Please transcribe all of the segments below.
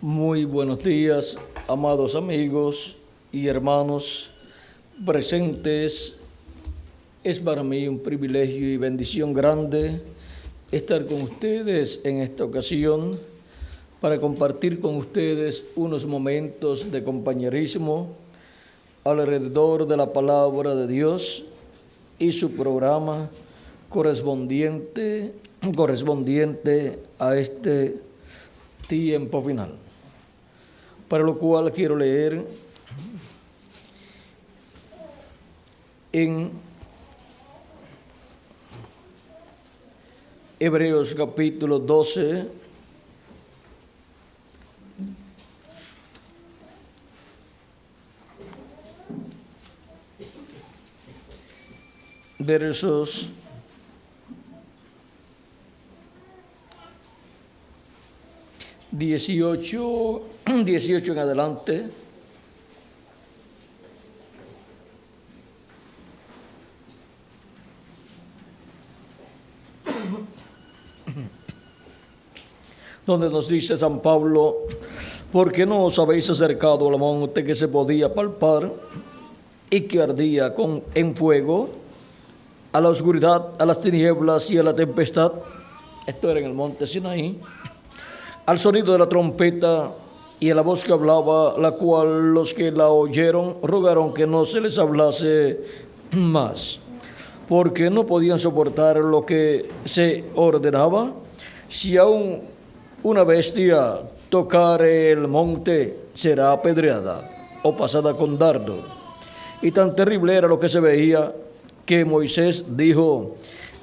Muy buenos días, amados amigos y hermanos presentes. Es para mí un privilegio y bendición grande estar con ustedes en esta ocasión para compartir con ustedes unos momentos de compañerismo alrededor de la palabra de Dios y su programa correspondiente a este tiempo final. Para lo cual quiero leer en Hebreos capítulo 12, versos 18 en adelante. Donde nos dice San Pablo: ¿por qué no os habéis acercado al monte que se podía palpar y que ardía en fuego, a la oscuridad, a las tinieblas y a la tempestad? Esto era en el monte Sinaí. Al sonido de la trompeta y a la voz que hablaba, la cual los que la oyeron rogaron que no se les hablase más, porque no podían soportar lo que se ordenaba. Si aún una bestia tocare el monte, será apedreada o pasada con dardo. Y tan terrible era lo que se veía, que Moisés dijo: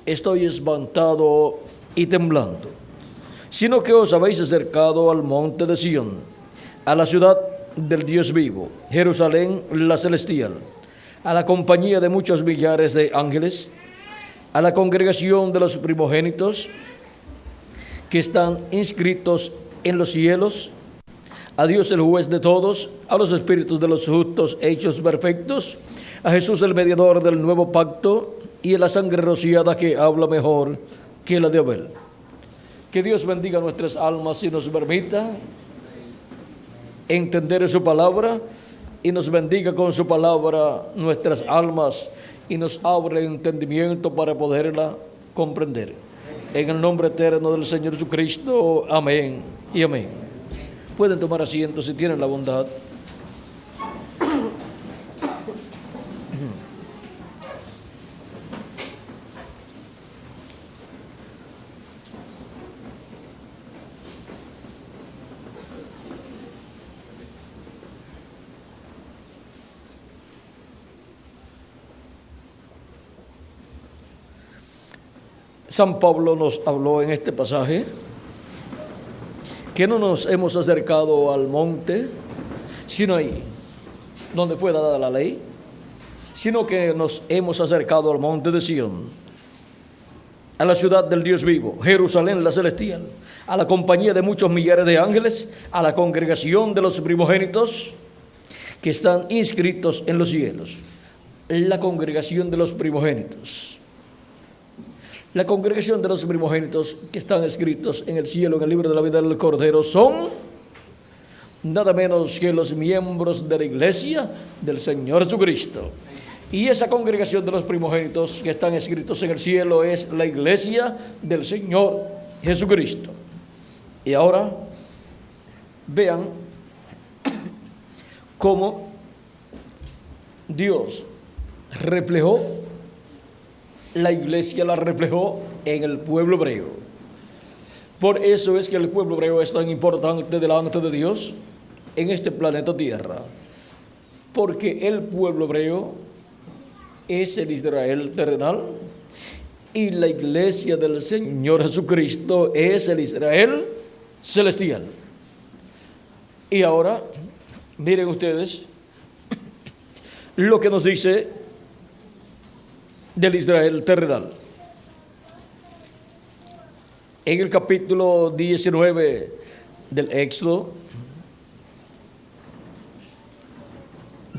estoy espantado y temblando. Sino que os habéis acercado al monte de Sión, a la ciudad del Dios vivo, Jerusalén la celestial, a la compañía de muchos millares de ángeles, a la congregación de los primogénitos que están inscritos en los cielos, a Dios el juez de todos, a los espíritus de los justos hechos perfectos, a Jesús el mediador del nuevo pacto y a la sangre rociada que habla mejor que la de Abel. Que Dios bendiga nuestras almas y nos permita entender su palabra, y nos bendiga con su palabra nuestras almas y nos abra el entendimiento para poderla comprender. En el nombre eterno del Señor Jesucristo, amén y amén. Pueden tomar asiento si tienen la bondad. San Pablo nos habló en este pasaje que no nos hemos acercado al monte Sinaí, donde fue dada la ley, sino que nos hemos acercado al monte de Sión, a la ciudad del Dios vivo, Jerusalén la celestial, a la compañía de muchos millares de ángeles, a la congregación de los primogénitos que están inscritos en los cielos. La congregación de los primogénitos. La congregación de los primogénitos que están escritos en el cielo, en el libro de la vida del Cordero, son nada menos que los miembros de la iglesia del Señor Jesucristo. Y esa congregación de los primogénitos que están escritos en el cielo es la iglesia del Señor Jesucristo. Y ahora vean cómo Dios reflejó, la iglesia la reflejó en el pueblo hebreo. Por eso es que el pueblo hebreo es tan importante delante de Dios en este planeta Tierra, porque el pueblo hebreo es el Israel terrenal y la iglesia del Señor Jesucristo es el Israel celestial. Y ahora miren ustedes lo que nos dice del Israel terrenal. En el capítulo 19 del Éxodo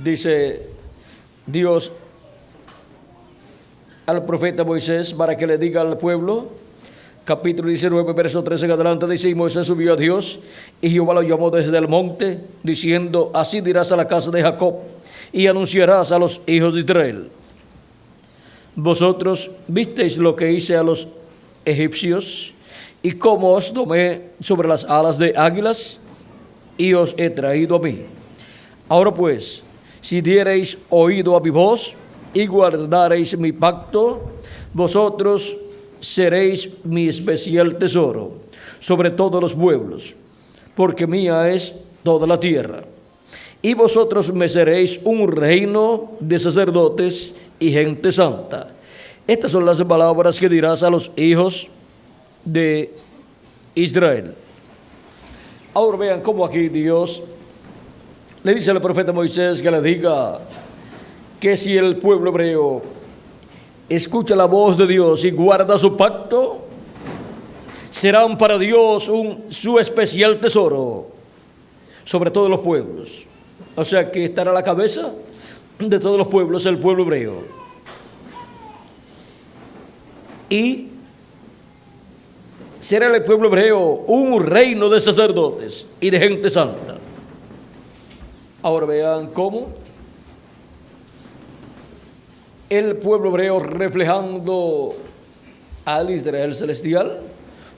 dice Dios al profeta Moisés para que le diga al pueblo capítulo 19, verso 13 en adelante, dice: y Moisés subió a Dios, y Jehová lo llamó desde el monte, diciendo: así dirás a la casa de Jacob, y anunciarás a los hijos de Israel: vosotros visteis lo que hice a los egipcios, y cómo os domé sobre las alas de águilas, y os he traído a mí. Ahora pues, si diereis oído a mi voz, y guardareis mi pacto, vosotros seréis mi especial tesoro sobre todos los pueblos, porque mía es toda la tierra. Y vosotros me seréis un reino de sacerdotes y gente santa. Estas son las palabras que dirás a los hijos de Israel. Ahora vean cómo aquí Dios le dice al profeta Moisés que le diga que si el pueblo hebreo escucha la voz de Dios y guarda su pacto, serán para Dios su especial tesoro sobre todos los pueblos. O sea que estará a la cabeza de todos los pueblos el pueblo hebreo. Y será el pueblo hebreo un reino de sacerdotes y de gente santa. Ahora vean cómo el pueblo hebreo, reflejando al Israel celestial,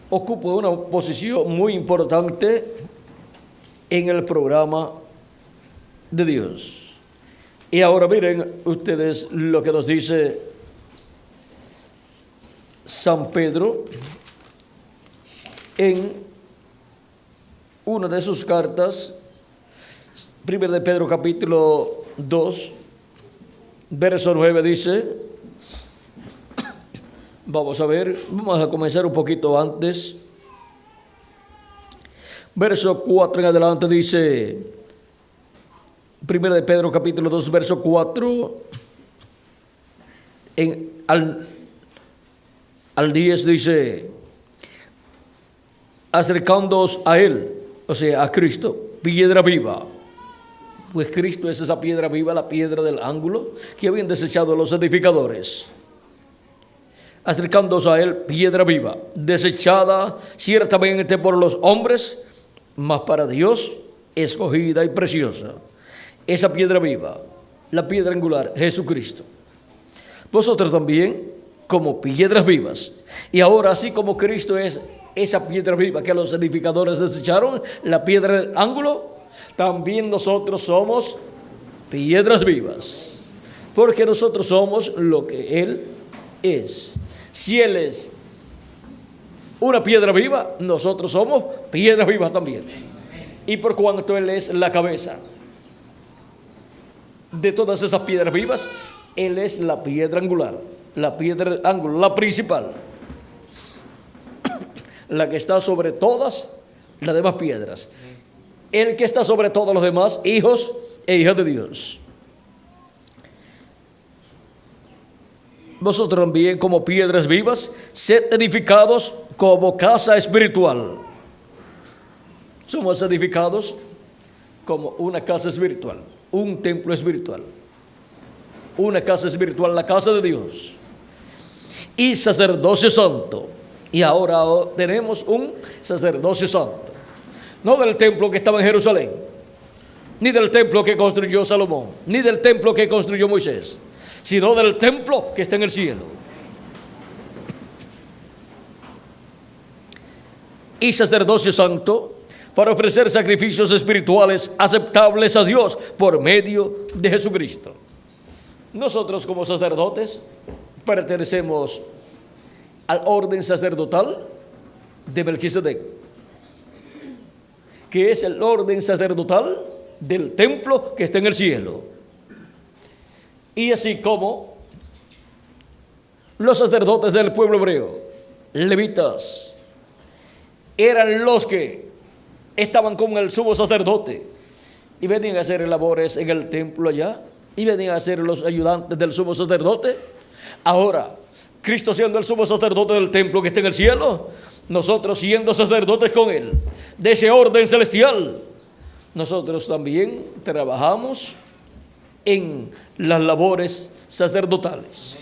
ocupa una posición muy importante en el programa de Dios. Y ahora miren ustedes lo que nos dice San Pedro en una de sus cartas, 1 de Pedro capítulo 2, verso 9 dice, vamos a comenzar un poquito antes. Verso 4 en adelante dice, 1 de Pedro capítulo 2, verso 4, al 10 dice: acercándoos a Él, o sea, a Cristo, piedra viva. Pues Cristo es esa piedra viva, la piedra del ángulo que habían desechado los edificadores. Acercándoos a Él, piedra viva, desechada ciertamente por los hombres, mas para Dios escogida y preciosa. Esa piedra viva, la piedra angular, Jesucristo. Vosotros también, como piedras vivas. Y ahora, así como Cristo es esa piedra viva que los edificadores desecharon, la piedra del ángulo, también nosotros somos piedras vivas, porque nosotros somos lo que Él es. Si Él es una piedra viva, nosotros somos piedras vivas también. Y por cuanto Él es la cabeza de todas esas piedras vivas, Él es la piedra angular, la piedra del ángulo, la principal, la que está sobre todas las demás piedras. El que está sobre todos los demás hijos e hijas de Dios. Vosotros también, como piedras vivas, sed edificados como casa espiritual. Somos edificados como una casa espiritual, un templo espiritual, una casa espiritual, la casa de Dios. Y sacerdocio santo. Y ahora tenemos un sacerdocio santo. No del templo que estaba en Jerusalén, ni del templo que construyó Salomón, ni del templo que construyó Moisés, sino del templo que está en el cielo. Y sacerdocio santo para ofrecer sacrificios espirituales aceptables a Dios por medio de Jesucristo. Nosotros como sacerdotes pertenecemos al orden sacerdotal de Melquisedec, que es el orden sacerdotal del templo que está en el cielo. Y así como los sacerdotes del pueblo hebreo, levitas, eran los que estaban con el sumo sacerdote y venían a hacer labores en el templo allá, y venían a ser los ayudantes del sumo sacerdote. Ahora, Cristo siendo el sumo sacerdote del templo que está en el cielo, nosotros siendo sacerdotes con Él, de ese orden celestial, nosotros también trabajamos en las labores sacerdotales.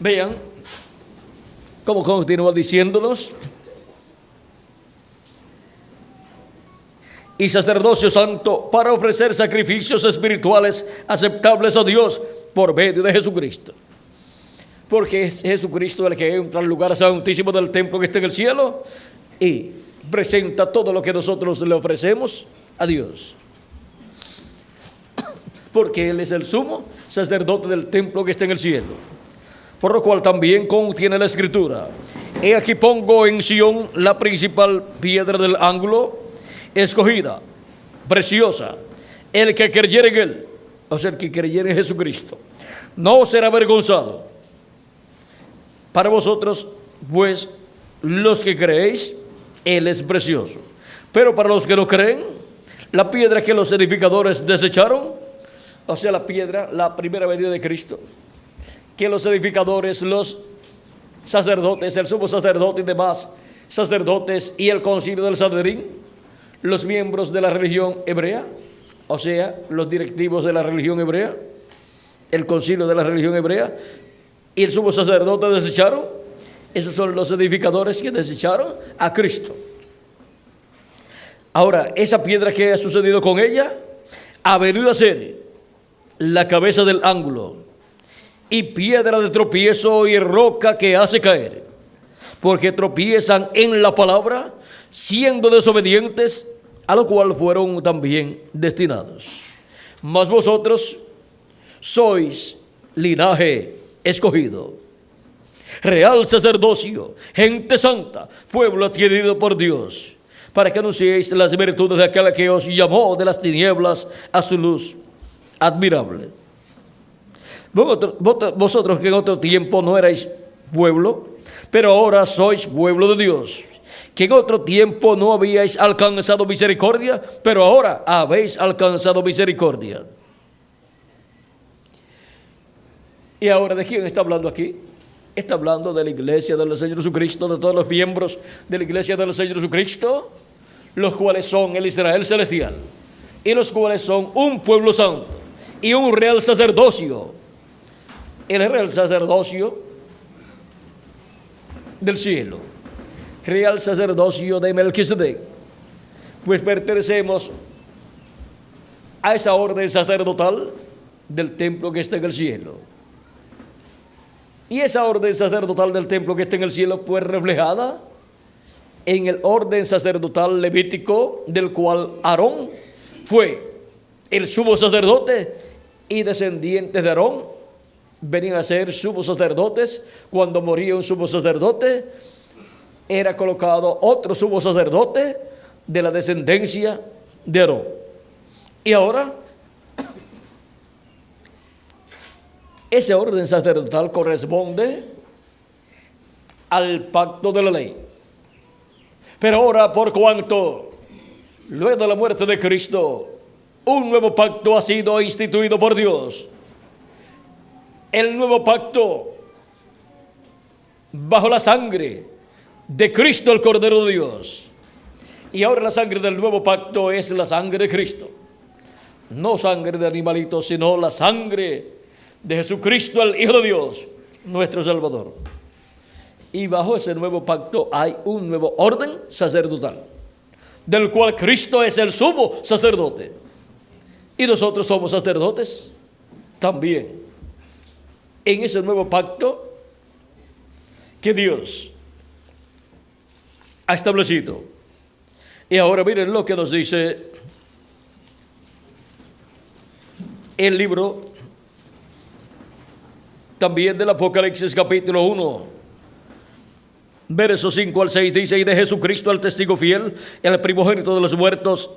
Vean Como continúa diciéndonos, y sacerdocio santo para ofrecer sacrificios espirituales aceptables a Dios por medio de Jesucristo. Porque es Jesucristo el que entra al lugar santísimo del templo que está en el cielo y presenta todo lo que nosotros le ofrecemos a Dios. Porque Él es el sumo sacerdote del templo que está en el cielo. Por lo cual también contiene la Escritura: he aquí pongo en Sión la principal piedra del ángulo, escogida, preciosa. El que creyere en Él, o sea, el que creyere en Jesucristo, no será avergonzado. Para vosotros, pues, los que creéis, Él es precioso. Pero para los que no creen, la piedra que los edificadores desecharon, o sea, la piedra, la primera venida de Cristo, que los edificadores, los sacerdotes, el sumo sacerdote y demás sacerdotes y el concilio del Sanedrín, los miembros de la religión hebrea, o sea, los directivos de la religión hebrea, el concilio de la religión hebrea y el sumo sacerdote desecharon. Esos son los edificadores que desecharon a Cristo. Ahora, esa piedra, que ha sucedido con ella, ha venido a ser la cabeza del ángulo y piedra de tropiezo y roca que hace caer, porque tropiezan en la palabra, siendo desobedientes, a lo cual fueron también destinados. Mas vosotros sois linaje escogido, real sacerdocio, gente santa, pueblo adquirido por Dios, para que anunciéis las virtudes de aquel que os llamó de las tinieblas a su luz admirable. Vosotros que en otro tiempo no erais pueblo, pero ahora sois pueblo de Dios, que en otro tiempo no habíais alcanzado misericordia, pero ahora habéis alcanzado misericordia. ¿Y ahora de quién está hablando aquí? Está hablando de la iglesia del Señor Jesucristo, de todos los miembros de la iglesia del Señor Jesucristo, los cuales son el Israel celestial, y los cuales son un pueblo santo y un real sacerdocio. El real sacerdocio del cielo, real sacerdocio de Melquisedec, pues pertenecemos a esa orden sacerdotal del templo que está en el cielo. Y esa orden sacerdotal del templo que está en el cielo fue reflejada en el orden sacerdotal levítico, del cual Aarón fue el sumo sacerdote, y descendientes de Aarón venían a ser sumos sacerdotes. Cuando moría un sumo sacerdote, era colocado otro sumo sacerdote de la descendencia de Aarón. Y ahora, ese orden sacerdotal corresponde al pacto de la ley. Pero ahora, por cuanto luego de la muerte de Cristo, un nuevo pacto ha sido instituido por Dios, el nuevo pacto bajo la sangre de Cristo, el Cordero de Dios. Y ahora la sangre del nuevo pacto es la sangre de Cristo, no sangre de animalitos, sino la sangre de Jesucristo, el Hijo de Dios, nuestro Salvador. Y bajo ese nuevo pacto hay un nuevo orden sacerdotal, del cual Cristo es el sumo sacerdote. Y nosotros somos sacerdotes también en ese nuevo pacto que Dios ha establecido. Y ahora miren lo que nos dice el libro también del Apocalipsis, capítulo 1, versos 5 al 6, dice: y de Jesucristo, el testigo fiel, el primogénito de los muertos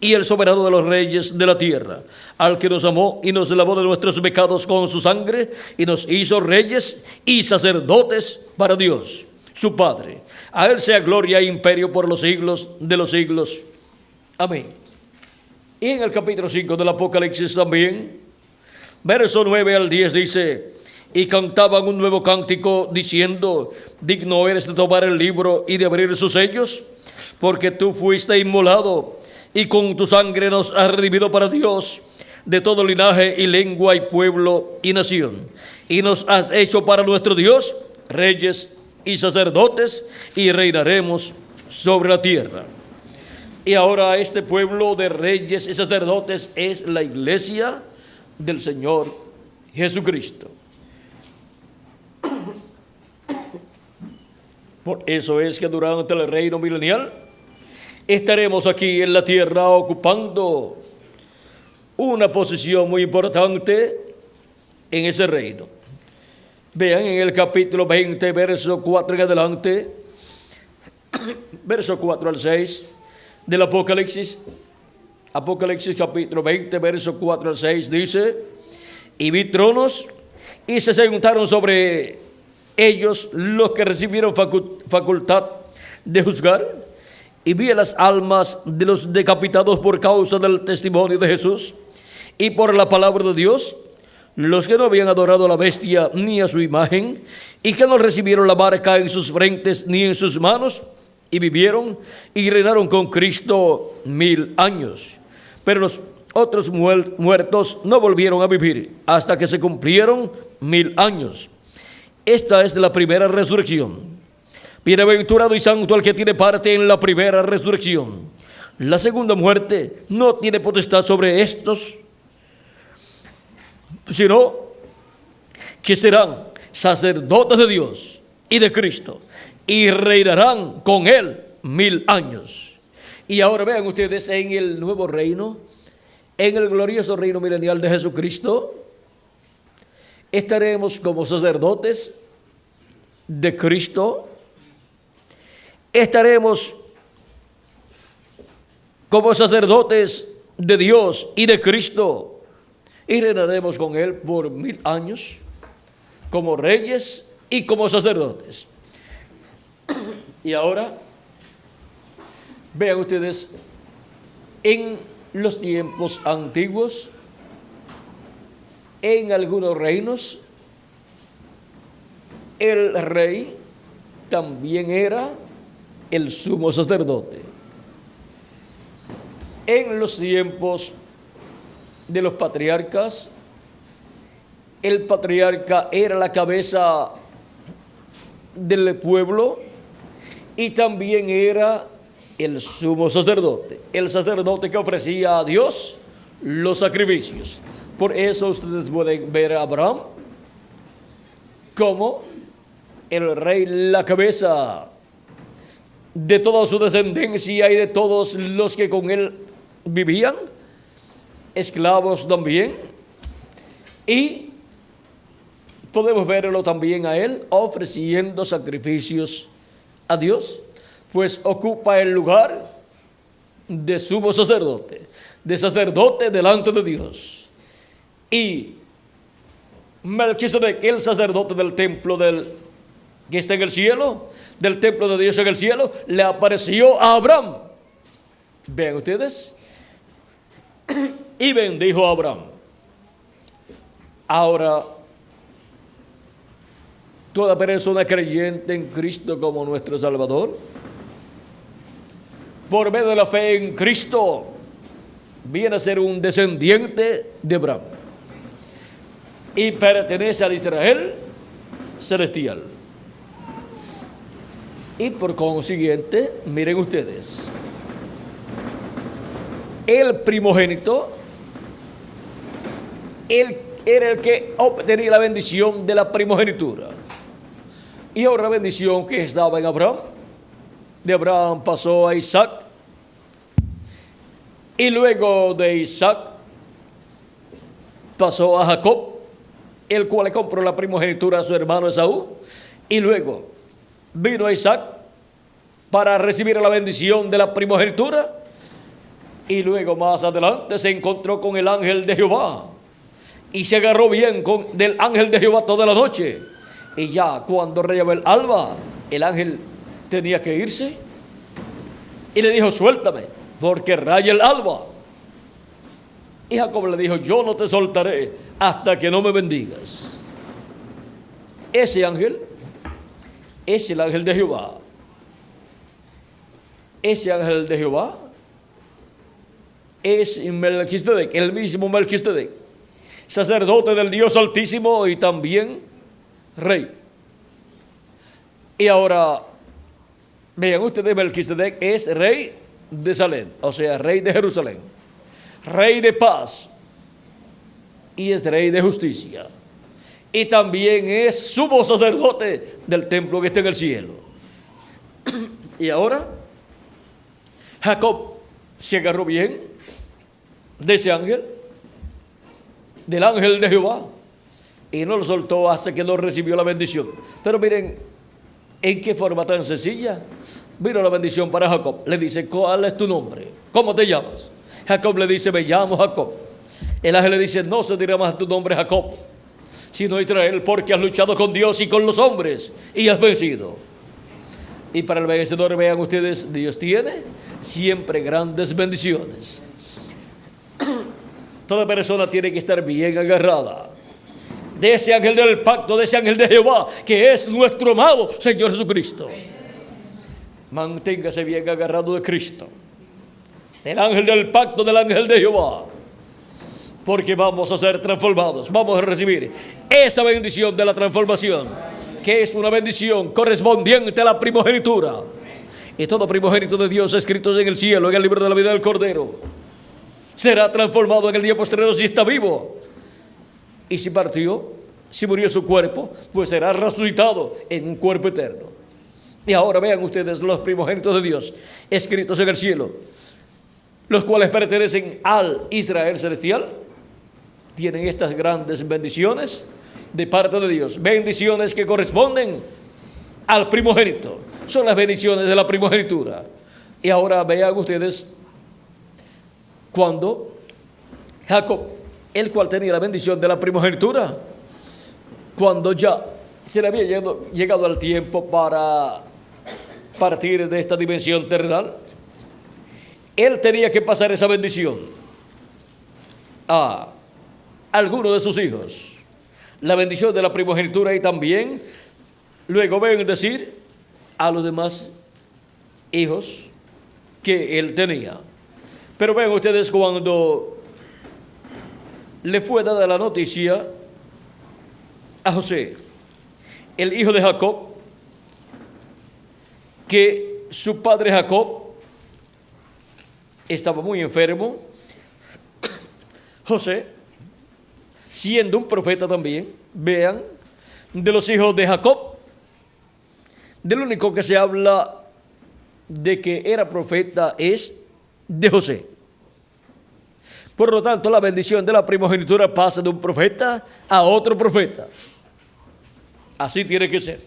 y el soberano de los reyes de la tierra, al que nos amó y nos lavó de nuestros pecados con su sangre y nos hizo reyes y sacerdotes para Dios, su Padre. A Él sea gloria e imperio por los siglos de los siglos. Amén. Y en el capítulo 5 del Apocalipsis también, verso 9 al 10 dice: y cantaban un nuevo cántico diciendo: digno eres de tomar el libro y de abrir sus sellos, porque tú fuiste inmolado y con tu sangre nos has redimido para Dios de todo linaje y lengua y pueblo y nación, y nos has hecho para nuestro Dios reyes y sacerdotes y reinaremos sobre la tierra. Y ahora este pueblo de reyes y sacerdotes es la iglesia del Señor Jesucristo. Por eso es que durante el reino milenial estaremos aquí en la tierra ocupando una posición muy importante en ese reino. Vean en el capítulo 20, verso 4 en adelante, verso 4 al 6 del Apocalipsis. Apocalipsis capítulo 20, verso 4 al 6 dice: y vi tronos y se sentaron sobre ellos los que recibieron facultad de juzgar, y vi las almas de los decapitados por causa del testimonio de Jesús y por la palabra de Dios, los que no habían adorado a la bestia ni a su imagen, y que no recibieron la marca en sus frentes ni en sus manos, y vivieron y reinaron con Cristo 1000 años. Pero los otros muertos no volvieron a vivir hasta que se cumplieron 1000 años. Esta es de la primera resurrección. Bienaventurado y santo el que tiene parte en la primera resurrección. La segunda muerte no tiene potestad sobre estos, sino que serán sacerdotes de Dios y de Cristo, y reinarán con Él 1000 años. Y ahora vean ustedes, en el nuevo reino, en el glorioso reino milenial de Jesucristo, estaremos como sacerdotes de Cristo, estaremos como sacerdotes de Dios y de Cristo, y reinaremos con Él por 1000 años, como reyes y como sacerdotes. Y ahora, vean ustedes, en los tiempos antiguos, en algunos reinos, el rey también era el sumo sacerdote. En los tiempos de los patriarcas, el patriarca era la cabeza del pueblo y también era el sumo sacerdote, el sacerdote que ofrecía a Dios los sacrificios. Por eso ustedes pueden ver a Abraham como el rey, la cabeza de toda su descendencia y de todos los que con él vivían, esclavos también. Y podemos verlo también a él ofreciendo sacrificios a Dios, pues ocupa el lugar de sumo sacerdote, de sacerdote delante de Dios. Y Melquisedec, el sacerdote del templo que está en el cielo, del templo de Dios en el cielo, le apareció a Abraham. Vean ustedes, y bendijo a Abraham. Ahora, toda persona creyente en Cristo como nuestro Salvador, por medio de la fe en Cristo, viene a ser un descendiente de Abraham y pertenece al Israel celestial. Y por consiguiente, miren ustedes, el primogénito, él era el que obtenía la bendición de la primogenitura. Y ahora la bendición que estaba en Abraham, de Abraham pasó a Isaac, y luego de Isaac pasó a Jacob, el cual le compró la primogenitura a su hermano Esaú, y luego vino a Isaac para recibir la bendición de la primogenitura, y luego más adelante se encontró con el ángel de Jehová, y se agarró bien del ángel de Jehová toda la noche, y ya cuando rayaba el alba, el ángel tenía que irse, y le dijo: suéltame, porque raya el alba. Y Jacob le dijo: yo no te soltaré hasta que no me bendigas. Ese ángel es el ángel de Jehová. Ese ángel de Jehová es Melquisedec, el mismo Melquisedec, sacerdote del Dios Altísimo y también rey. Y ahora, vean ustedes, Melquisedec es rey de Salem, o sea, rey de Jerusalén, rey de paz, y es rey de justicia. Y también es sumo sacerdote del templo que está en el cielo. Y ahora, Jacob se agarró bien de ese ángel, del ángel de Jehová, y no lo soltó hasta que no recibió la bendición. Pero miren, ¿en qué forma tan sencilla vino la bendición para Jacob? Le dice, ¿cuál es tu nombre? ¿Cómo te llamas? Jacob le dice, me llamo Jacob. El ángel le dice, no se dirá más tu nombre Jacob, sino Israel, porque has luchado con Dios y con los hombres y has vencido. Y para el vencedor, vean ustedes, Dios tiene siempre grandes bendiciones. Toda persona tiene que estar bien agarrada de ese ángel del pacto, de ese ángel de Jehová, que es nuestro amado Señor Jesucristo. Manténgase bien agarrado de Cristo, del ángel del pacto, del ángel de Jehová, porque vamos a ser transformados, vamos a recibir esa bendición de la transformación, que es una bendición correspondiente a la primogenitura. Y todo primogénito de Dios escrito en el cielo, en el libro de la vida del Cordero, será transformado en el día postrero si está vivo. Y si partió, si murió su cuerpo, pues será resucitado en un cuerpo eterno. Y ahora vean ustedes los primogénitos de Dios escritos en el cielo, los cuales pertenecen al Israel celestial, tienen estas grandes bendiciones de parte de Dios, bendiciones que corresponden al primogénito, son las bendiciones de la primogenitura. Y ahora vean ustedes, cuando Jacob, el cual tenía la bendición de la primogenitura, cuando ya se le había llegado al tiempo para partir de esta dimensión terrenal, él tenía que pasar esa bendición a alguno de sus hijos, la bendición de la primogenitura, y también luego ven decir a los demás hijos que él tenía. Pero ven ustedes, cuando le fue dada la noticia a José, el hijo de Jacob, que su padre Jacob estaba muy enfermo, José, siendo un profeta también, vean, de los hijos de Jacob, del único que se habla de que era profeta es de José. Por lo tanto, la bendición de la primogenitura pasa de un profeta a otro profeta. Así tiene que ser.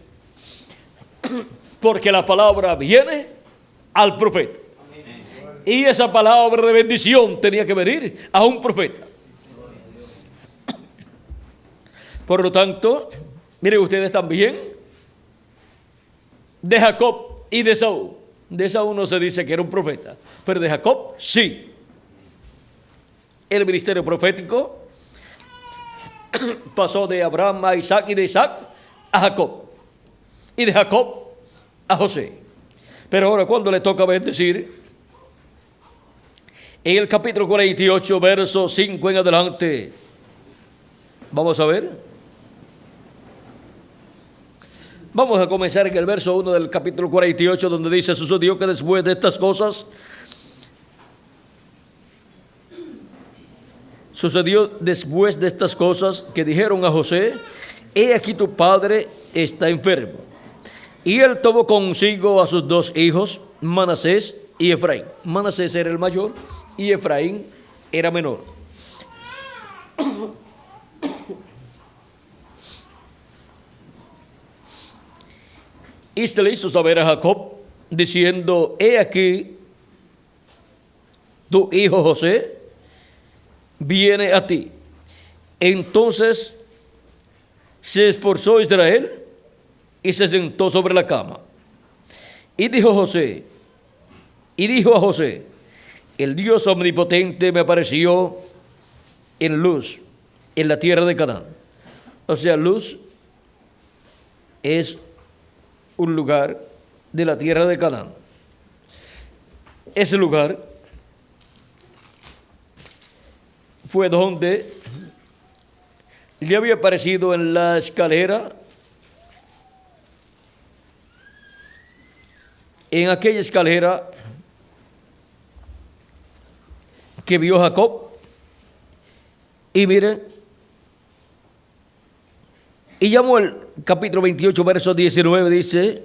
Porque la palabra viene al profeta. Y esa palabra de bendición tenía que venir a un profeta. Por lo tanto, miren ustedes también, de Jacob y de Saúl. De Saúl no se dice que era un profeta, pero de Jacob sí. El ministerio profético pasó de Abraham a Isaac, y de Isaac a Jacob, y de Jacob a José. Pero ahora, cuando le toca bendecir, en el capítulo 48, verso 5 en adelante, vamos a ver. Vamos a comenzar en el verso 1 del capítulo 48, donde dice: sucedió que después de estas cosas, que dijeron a José: he aquí tu padre está enfermo. Y él tomó consigo a sus dos hijos, Manasés y Efraín. Manasés era el mayor y Efraín era menor. Y se le hizo saber a Jacob, diciendo: he aquí tu hijo José viene a ti. Entonces se esforzó Israel y se sentó sobre la cama. Y dijo a José: el Dios omnipotente me apareció en Luz, en la tierra de Canaán. O sea, Luz es un lugar de la tierra de Canaán. Ese lugar fue donde le había aparecido en la escalera en aquella escalera que vio Jacob. Y miren, y llamó el capítulo 28, verso 19, dice: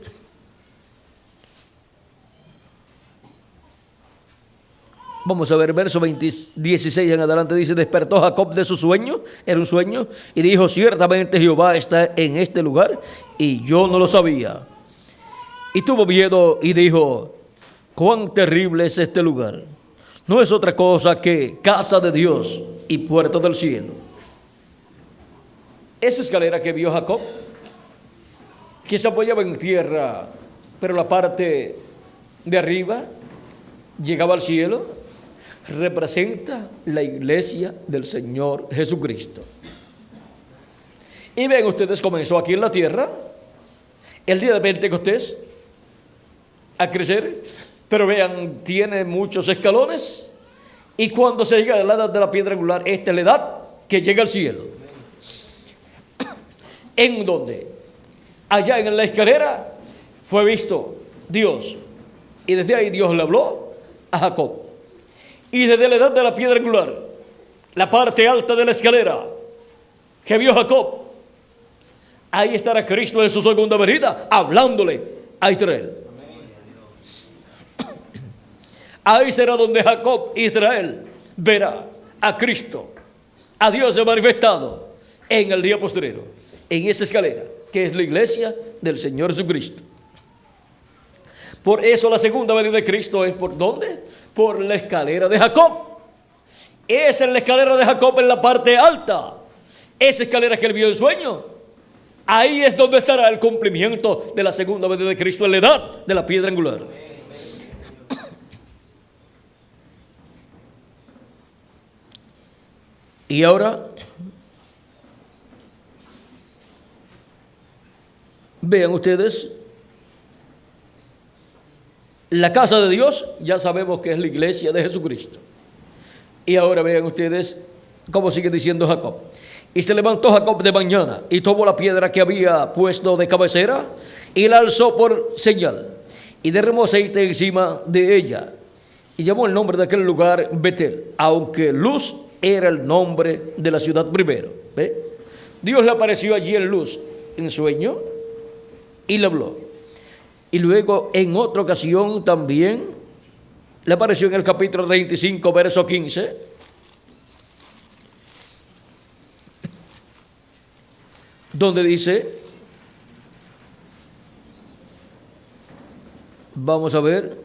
vamos a ver, verso 16 en adelante, dice: despertó Jacob de su sueño, era un sueño, y dijo: ciertamente Jehová está en este lugar, y yo no lo sabía. Y tuvo miedo y dijo: cuán terrible es este lugar. No es otra cosa que casa de Dios y puerta del cielo. Esa escalera que vio Jacob, que se apoyaba en tierra, pero la parte de arriba llegaba al cielo, representa la iglesia del Señor Jesucristo. Y ven ustedes, comenzó aquí en la tierra, el día de Pentecostés, a crecer. Pero vean, tiene muchos escalones, y cuando se llega a la edad de la piedra angular, esta es la edad que llega al cielo. ¿En donde? Allá en la escalera fue visto Dios, y desde ahí Dios le habló a Jacob. Y desde la edad de la piedra angular, la parte alta de la escalera que vio Jacob, ahí estará Cristo en su segunda venida, hablándole a Israel. Ahí será donde Jacob, Israel, verá a Cristo, a Dios manifestado en el día postrero, en esa escalera, que es la iglesia del Señor Jesucristo. Por eso la segunda venida de Cristo es ¿por dónde? Por la escalera de Jacob. Esa es la escalera de Jacob en la parte alta. Esa escalera que él vio en sueño. Ahí es donde estará el cumplimiento de la segunda venida de Cristo en la edad de la piedra angular. Y ahora, vean ustedes, la casa de Dios, ya sabemos que es la iglesia de Jesucristo. Y ahora vean ustedes cómo sigue diciendo Jacob. Y se levantó Jacob de mañana y tomó la piedra que había puesto de cabecera y la alzó por señal y derramó aceite encima de ella y llamó el nombre de aquel lugar Betel, aunque Luz era el nombre de la ciudad primero. ¿Ve? Dios le apareció allí en Luz, en sueño, y le habló. Y luego en otra ocasión también le apareció en el capítulo 35, verso 15. Donde dice, vamos a ver,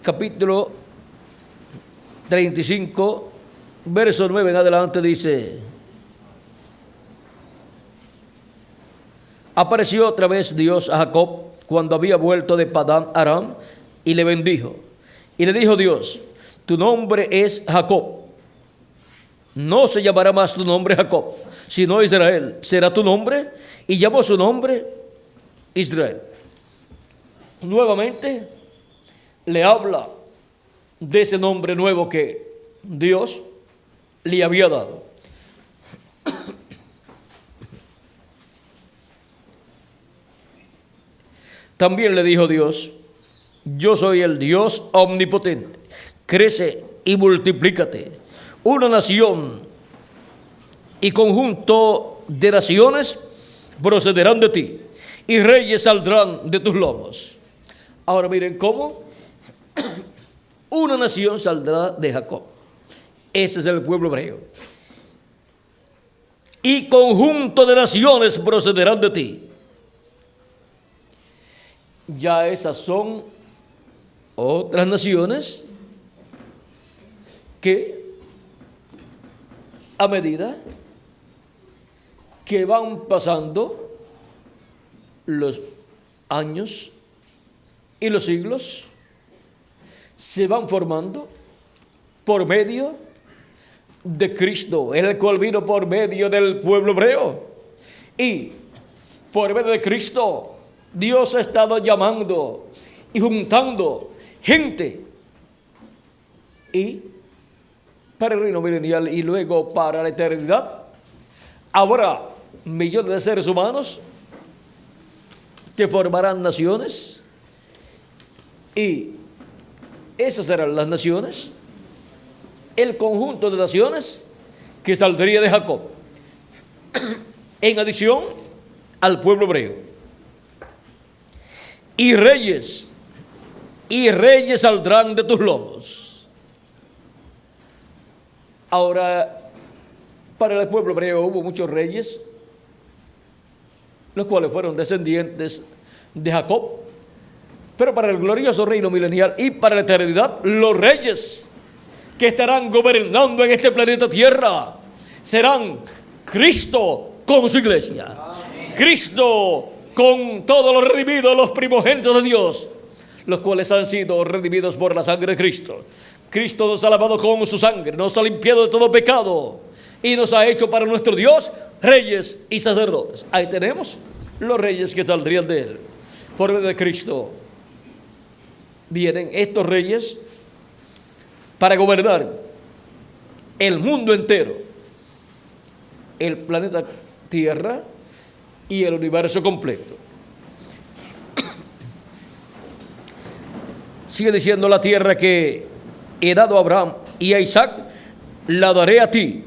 capítulo 35, verso 9 en adelante dice: apareció otra vez Dios a Jacob cuando había vuelto de Padán Aram y le bendijo. Y le dijo Dios: tu nombre es Jacob, no se llamará más tu nombre Jacob, sino Israel será tu nombre. Y llamó su nombre Israel. Nuevamente le habla de ese nombre nuevo que Dios le había dado. También le dijo Dios: yo soy el Dios omnipotente, crece y multiplícate. Una nación y conjunto de naciones procederán de ti, y reyes saldrán de tus lomos. Ahora miren cómo una nación saldrá de Jacob. Ese es el pueblo hebreo. Y conjunto de naciones procederán de ti. Ya esas son otras naciones que a medida que van pasando los años y los siglos, se van formando por medio de Cristo, el cual vino por medio del pueblo hebreo. Y por medio de Cristo, Dios ha estado llamando y juntando gente. Y para el reino milenial y luego para la eternidad, habrá millones de seres humanos que formarán naciones, y esas serán las naciones, el conjunto de naciones que saldría de Jacob, en adición al pueblo hebreo. Y reyes saldrán de tus lomos. Ahora, para el pueblo hebreo hubo muchos reyes, los cuales fueron descendientes de Jacob, pero para el glorioso reino milenial y para la eternidad, los reyes que estarán gobernando en este planeta Tierra serán Cristo con su iglesia. Cristo con todos los redimidos, los primogénitos de Dios, los cuales han sido redimidos por la sangre de Cristo. Cristo nos ha lavado con su sangre, nos ha limpiado de todo pecado y nos ha hecho para nuestro Dios reyes y sacerdotes. Ahí tenemos los reyes que saldrían de él. Por medio de Cristo vienen estos reyes para gobernar el mundo entero, el planeta Tierra y el universo completo. Sigue diciendo: la tierra que he dado a Abraham y a Isaac, la daré a ti,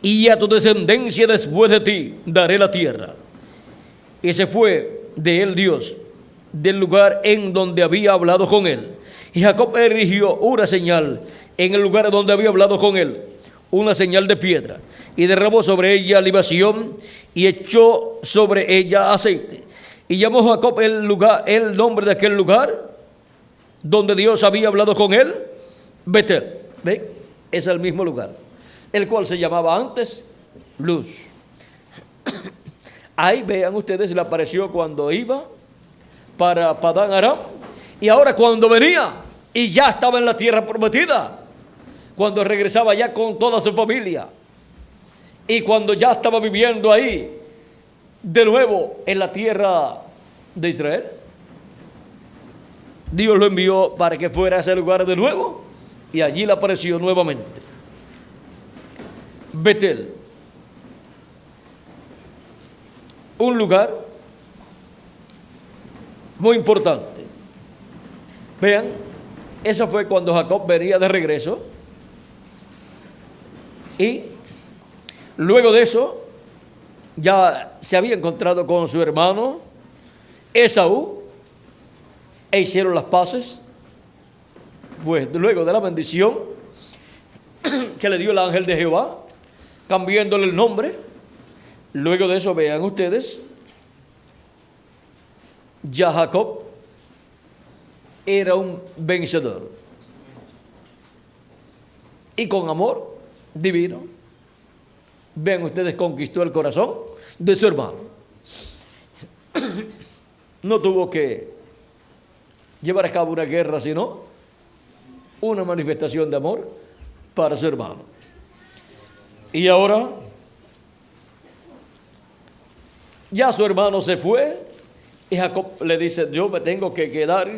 y a tu descendencia después de ti daré la tierra. Y se fue de él Dios del lugar en donde había hablado con él. Y Jacob erigió una señal en el lugar donde había hablado con él, una señal de piedra, y derramó sobre ella libación y echó sobre ella aceite. Y llamó Jacob el nombre de aquel lugar donde Dios había hablado con él, Betel. ¿Ven? Es el mismo lugar, el cual se llamaba antes Luz. Ahí vean ustedes, le apareció cuando iba para Padán Aram, y ahora cuando venía y ya estaba en la tierra prometida, cuando regresaba ya con toda su familia, y cuando ya estaba viviendo ahí de nuevo en la tierra de Israel. Dios lo envió para que fuera a ese lugar de nuevo, y allí le apareció nuevamente. Betel, un lugar muy importante. Vean, eso fue cuando Jacob venía de regreso, y luego de eso ya se había encontrado con su hermano Esaú e hicieron las paces. Pues luego de la bendición que le dio el ángel de Jehová, cambiándole el nombre, luego de eso, vean ustedes, ya Jacob era un vencedor, y con amor divino, vean ustedes, conquistó el corazón de su hermano. No tuvo que llevar a cabo una guerra, sino una manifestación de amor para su hermano. Y ahora ya su hermano se fue, y Jacob le dice: yo me tengo que quedar,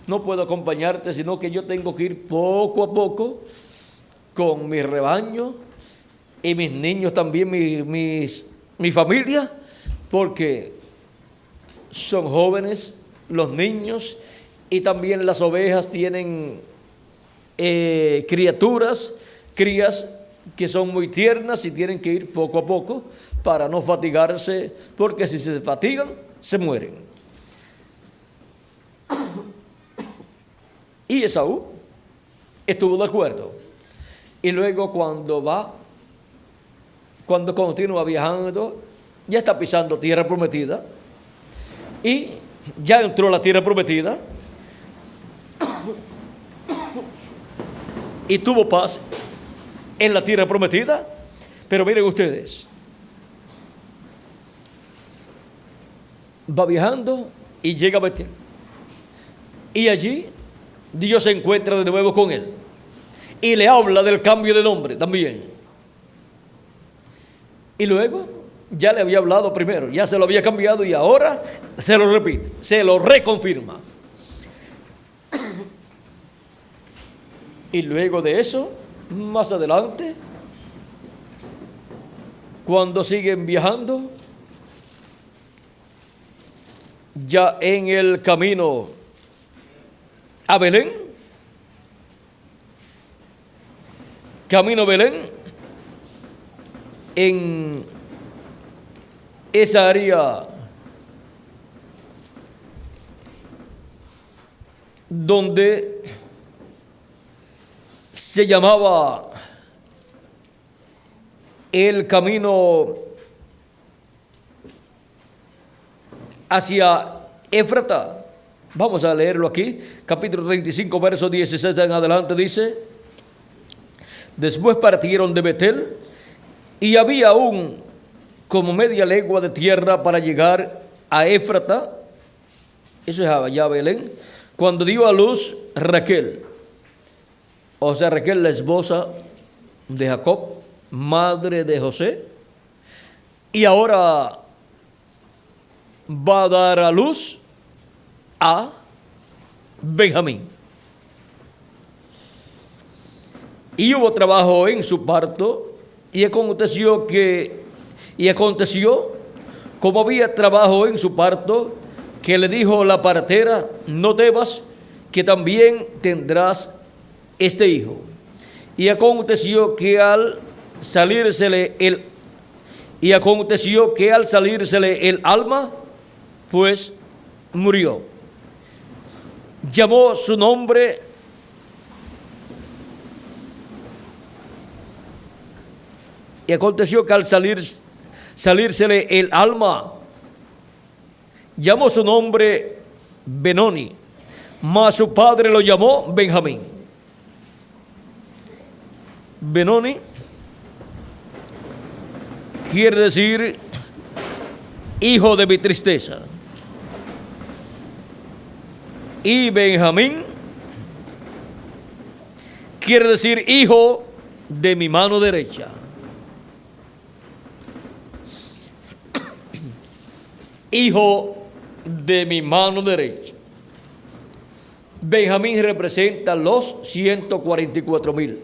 no puedo acompañarte, sino que yo tengo que ir poco a poco con mi rebaño y mis niños también, mi familia, porque son jóvenes los niños, y también las ovejas tienen crías que son muy tiernas, y tienen que ir poco a poco para no fatigarse, porque si se fatigan, se mueren. Y Esaú estuvo de acuerdo. Y luego cuando continúa viajando, ya está pisando tierra prometida, y ya entró a la tierra prometida, y tuvo paz en la tierra prometida. Pero miren ustedes, va viajando y llega a Betel, y allí Dios se encuentra de nuevo con él y le habla del cambio de nombre también. Y luego ya le había hablado primero, ya se lo había cambiado, y ahora se lo repite, se lo reconfirma. Y luego de eso Más adelante, cuando siguen viajando, ya en el camino a Belén, camino a Belén, en esa área donde se llamaba el camino hacia Éfrata. Vamos a leerlo aquí, capítulo 35, verso 17 en adelante, dice: después partieron de Betel, y había aún como media legua de tierra para llegar a Éfrata, eso es allá Belén, cuando dio a luz Raquel, o sea, Raquel, la esposa de Jacob, madre de José, y ahora va a dar a luz a Benjamín. Y hubo trabajo en su parto, y aconteció, como había trabajo en su parto, que le dijo la partera: no temas, que también tendrás este hijo. Y aconteció que al salírsele el alma, pues murió. Llamó su nombre y aconteció que al salírsele el alma, llamó su nombre Benoni, mas su padre lo llamó Benjamín. Benoni quiere decir hijo de mi tristeza, y Benjamín quiere decir hijo de mi mano derecha. Hijo de mi mano derecha. Benjamín representa los 144,000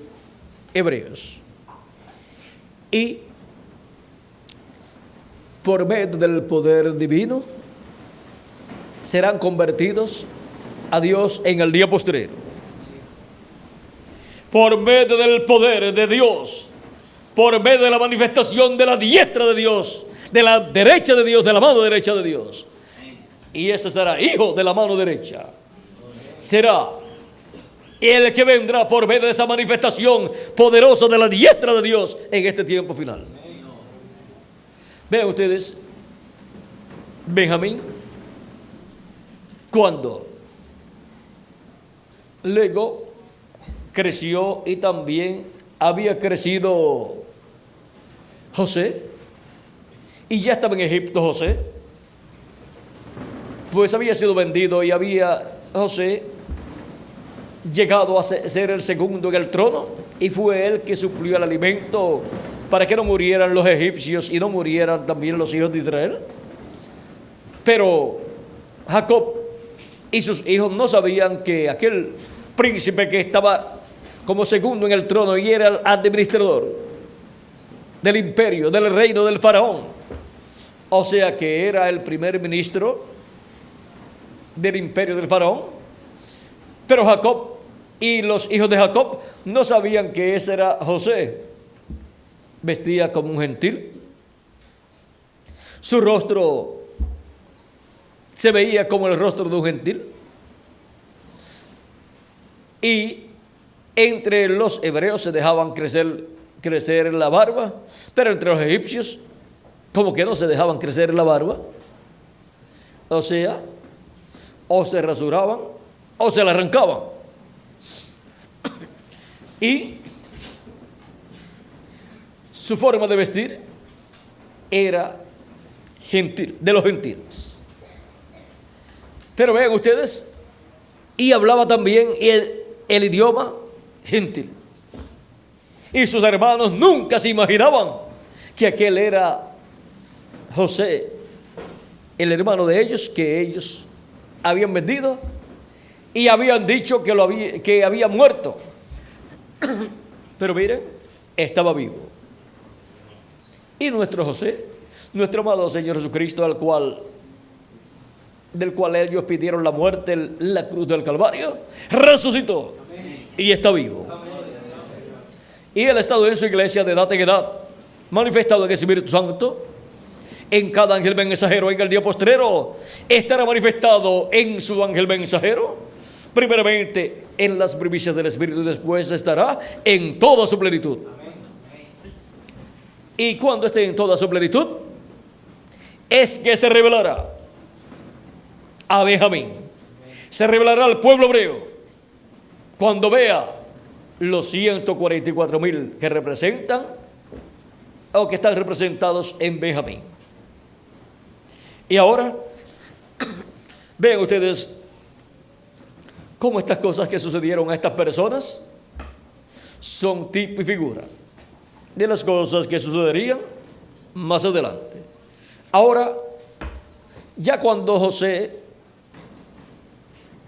hebreos. Y por medio del poder divino serán convertidos a Dios en el día postrero. Por medio del poder de Dios, por medio de la manifestación de la diestra de Dios, de la derecha de Dios, de la mano derecha de Dios. Y ese será hijo de la mano derecha. Será el que vendrá por medio de esa manifestación poderosa de la diestra de Dios en este tiempo final. Vean ustedes, Benjamín, cuando luego creció, y también había crecido José, y ya estaba en Egipto José, pues había sido vendido, y había José llegado a ser el segundo en el trono, y fue él que suplió el alimento para que no murieran los egipcios y no murieran también los hijos de Israel. Pero Jacob y sus hijos no sabían que aquel príncipe que estaba como segundo en el trono y era el administrador del imperio, del reino del faraón, o sea que era el primer ministro del imperio del faraón. Pero Jacob y los hijos de Jacob no sabían que ese era José. Vestía como un gentil, su rostro se veía como el rostro de un gentil, y entre los hebreos se dejaban crecer la barba, pero entre los egipcios como que no se dejaban crecer la barba. O sea, o se rasuraban o se la arrancaban. Y su forma de vestir era gentil, de los gentiles. Pero vean ustedes, y hablaba también el idioma gentil. Y sus hermanos nunca se imaginaban que aquel era José, el hermano de ellos, que ellos habían vendido y habían dicho que había muerto. Pero miren, estaba vivo. Y nuestro José, nuestro amado Señor Jesucristo, del cual ellos pidieron la muerte en la cruz del Calvario, resucitó y está vivo. Y él ha estado en su iglesia de edad en edad, manifestado en el Espíritu Santo, en cada ángel mensajero. En el día postrero estará manifestado en su ángel mensajero, primeramente en las primicias del Espíritu, y después estará en toda su plenitud. Y cuando esté en toda su plenitud, es que se revelará a Benjamín, se revelará al pueblo hebreo, cuando vea los 144,000 que representan o que están representados en Benjamín. Y ahora, vean ustedes cómo estas cosas que sucedieron a estas personas son tipo y figura de las cosas que sucederían más adelante. Ahora, ya cuando José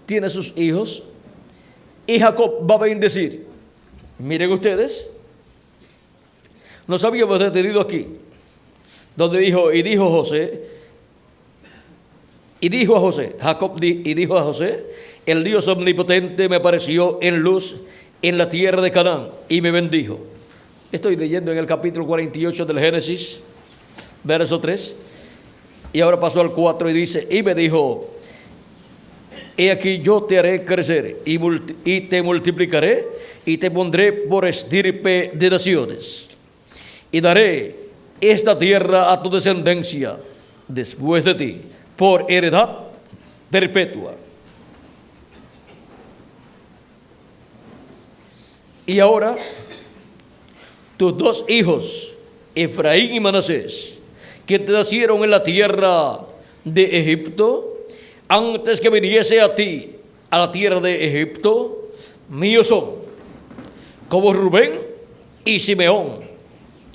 tiene sus hijos y Jacob va a bendecir, miren ustedes, nos habíamos detenido aquí, donde dijo, y dijo a José, el Dios omnipotente me apareció en luz en la tierra de Canaán y me bendijo. Estoy leyendo en el capítulo 48 del Génesis, verso 3, y ahora pasó al 4 y dice, y me dijo, he aquí yo te haré crecer y te multiplicaré y te pondré por estirpe de naciones y daré esta tierra a tu descendencia después de ti por heredad perpetua. Y ahora tus dos hijos, Efraín y Manasés, que te nacieron en la tierra de Egipto, antes que viniese a ti a la tierra de Egipto, míos son, como Rubén y Simeón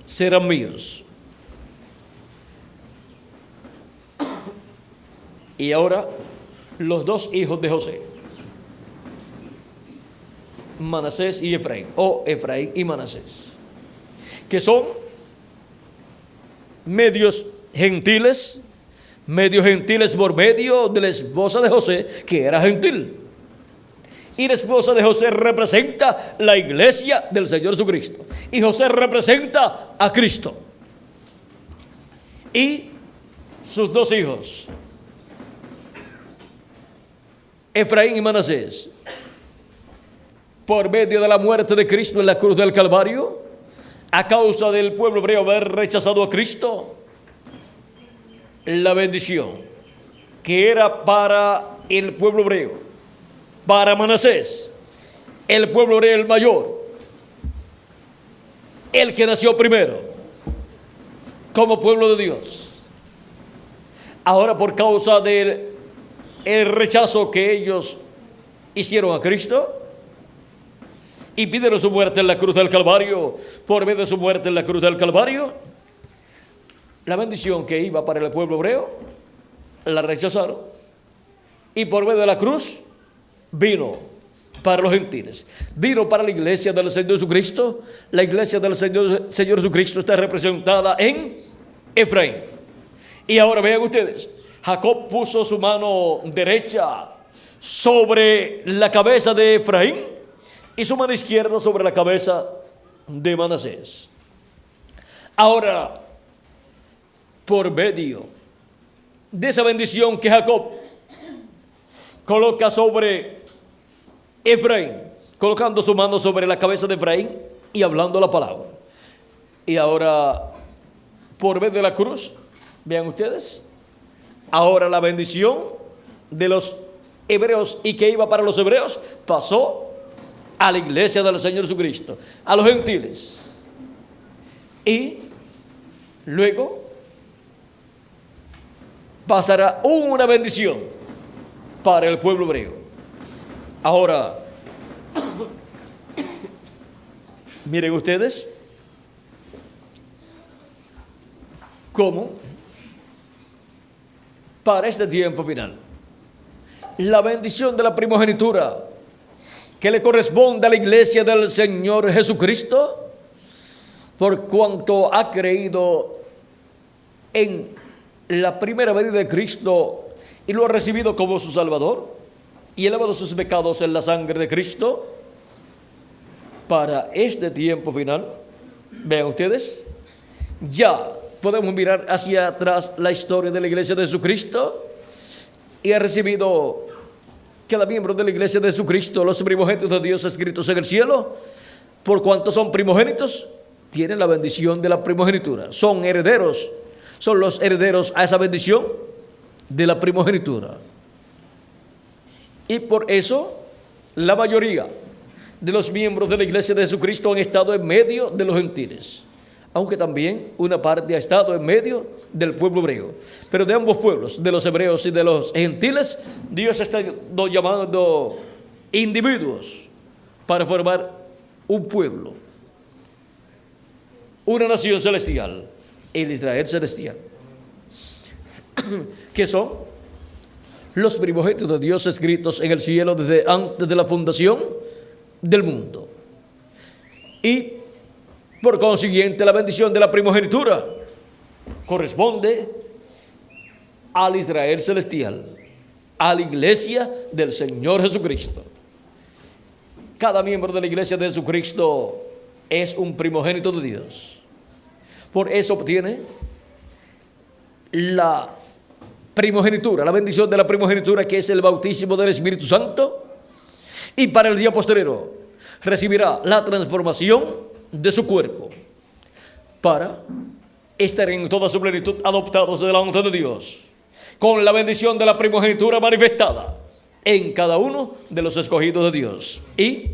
serán míos. Y ahora los dos hijos de José, Manasés y Efraín, o Efraín y Manasés, que son medios gentiles por medio de la esposa de José, que era gentil. Y la esposa de José representa la iglesia del Señor Jesucristo. Y José representa a Cristo. Y sus dos hijos, Efraín y Manasés, por medio de la muerte de Cristo en la cruz del Calvario, a causa del pueblo hebreo haber rechazado a Cristo, la bendición que era para el pueblo hebreo, para Manasés, el pueblo hebreo el mayor, el que nació primero como pueblo de Dios, ahora por causa del rechazo que ellos hicieron a Cristo y pidieron su muerte en la cruz del Calvario, por medio de su muerte en la cruz del Calvario, la bendición que iba para el pueblo hebreo la rechazaron, y por medio de la cruz vino para los gentiles, vino para la iglesia del Señor Jesucristo. La iglesia del Señor Jesucristo está representada en Efraín. Y ahora vean ustedes, Jacob puso su mano derecha sobre la cabeza de Efraín y su mano izquierda sobre la cabeza de Manasés. Ahora, por medio de esa bendición que Jacob coloca sobre Efraín, colocando su mano sobre la cabeza de Efraín y hablando la palabra. Y ahora, por medio de la cruz, vean ustedes, ahora la bendición de los hebreos y que iba para los hebreos pasó a la iglesia del Señor Jesucristo, a los gentiles. Y luego pasará una bendición para el pueblo hebreo. Ahora, miren ustedes cómo para este tiempo final la bendición de la primogenitura que le corresponde a la iglesia del Señor Jesucristo, por cuanto ha creído en la primera venida de Cristo y lo ha recibido como su Salvador y ha lavado sus pecados en la sangre de Cristo. Para este tiempo final, vean ustedes, ya podemos mirar hacia atrás la historia de la iglesia de Jesucristo, y ha recibido cada miembro de la iglesia de Jesucristo los primogénitos de Dios escritos en el cielo. Por cuanto son primogénitos, tienen la bendición de la primogenitura, son herederos, son los herederos a esa bendición de la primogenitura. Y por eso la mayoría de los miembros de la iglesia de Jesucristo han estado en medio de los gentiles, aunque también una parte ha estado en medio del pueblo hebreo. Pero de ambos pueblos, de los hebreos y de los gentiles, Dios está llamando individuos para formar un pueblo, una nación celestial, el Israel celestial, que son los primogénitos de Dios escritos en el cielo desde antes de la fundación del mundo. Y por consiguiente la bendición de la primogenitura corresponde al Israel celestial, a la iglesia del Señor Jesucristo. Cada miembro de la iglesia de Jesucristo es un primogénito de Dios. Por eso obtiene la primogenitura, la bendición de la primogenitura, que es el bautismo del Espíritu Santo. Y para el día posterior recibirá la transformación de su cuerpo para estar en toda su plenitud adoptados delante de Dios, con la bendición de la primogenitura manifestada en cada uno de los escogidos de Dios, y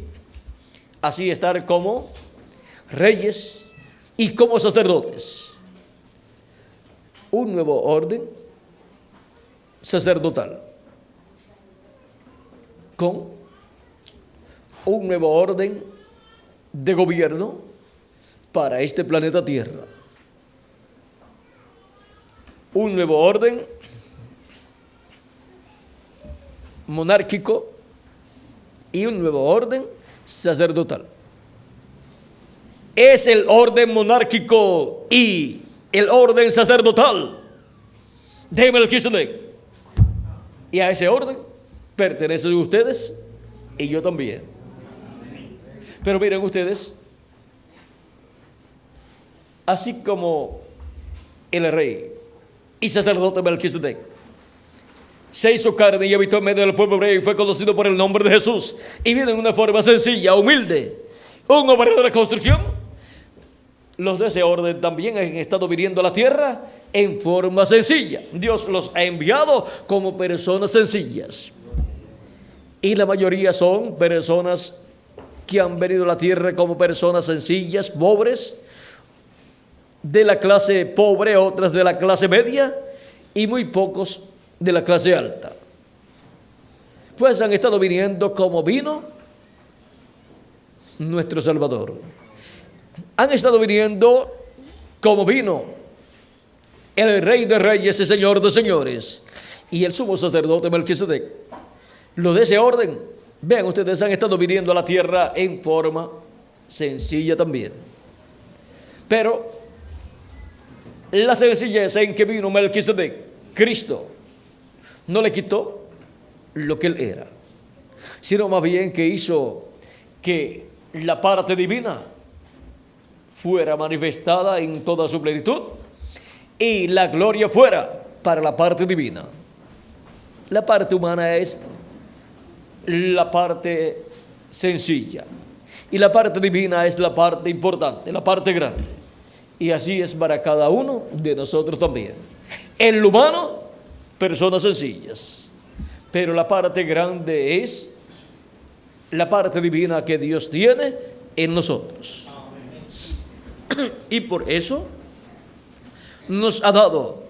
así estar como reyes y como sacerdotes. Un nuevo orden sacerdotal con un nuevo orden de gobierno para este planeta Tierra. Un nuevo orden monárquico y un nuevo orden sacerdotal. Es el orden monárquico y el orden sacerdotal de Melquisedec. Y a ese orden pertenecen ustedes y yo también. Pero miren ustedes, así como el rey y sacerdote Melquisedec se hizo carne y habitó en medio del pueblo hebreo y fue conocido por el nombre de Jesús, y viene en una forma sencilla, humilde, un obrero de la construcción, los de ese orden también han estado viniendo a la tierra en forma sencilla. Dios los ha enviado como personas sencillas, y la mayoría son personas que han venido a la tierra como personas sencillas, pobres, de la clase pobre, otras de la clase media y muy pocos de la clase alta. Pues han estado viniendo como vino nuestro Salvador. Han estado viniendo como vino el Rey de Reyes y Señor de Señores y el sumo sacerdote Melquisedec. Los de ese orden, vean ustedes, han estado viniendo a la tierra en forma sencilla también. Pero la sencillez en que vino Melquisedec, Cristo, no le quitó lo que él era, sino más bien que hizo que la parte divina fuera manifestada en toda su plenitud y la gloria fuera para la parte divina. La parte humana es la parte sencilla y la parte divina es la parte importante, la parte grande. Y así es para cada uno de nosotros también. En lo humano, personas sencillas, pero la parte grande es la parte divina que Dios tiene en nosotros. Y por eso nos ha dado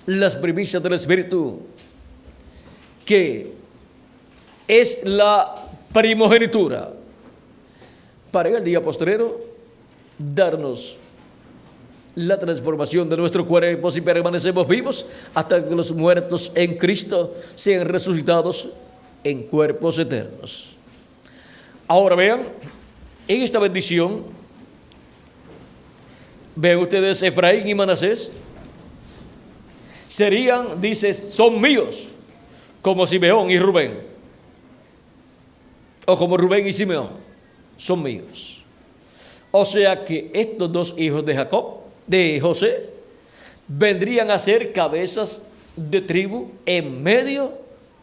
las primicias del Espíritu, que es la primogenitura, para en el día postrero darnos la transformación de nuestro cuerpo si permanecemos vivos hasta que los muertos en Cristo sean resucitados en cuerpos eternos. Ahora vean, en esta bendición, ven ustedes Efraín y Manasés, serían, dice, son míos, como Simeón y Rubén, o como Rubén y Simeón, son míos. O sea que estos dos hijos de Jacob, de José, vendrían a ser cabezas de tribu en medio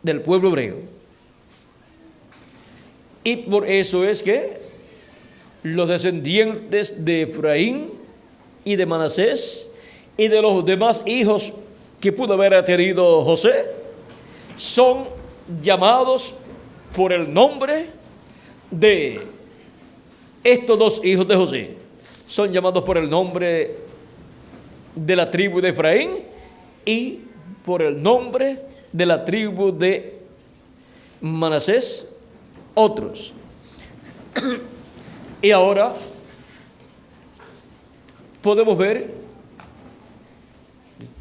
del pueblo hebreo. Y por eso es que los descendientes de Efraín y de Manasés y de los demás hijos que pudo haber tenido José son llamados por el nombre de estos dos hijos de José. Son llamados por el nombre de la tribu de Efraín y por el nombre de la tribu de Manasés, otros. Y ahora podemos ver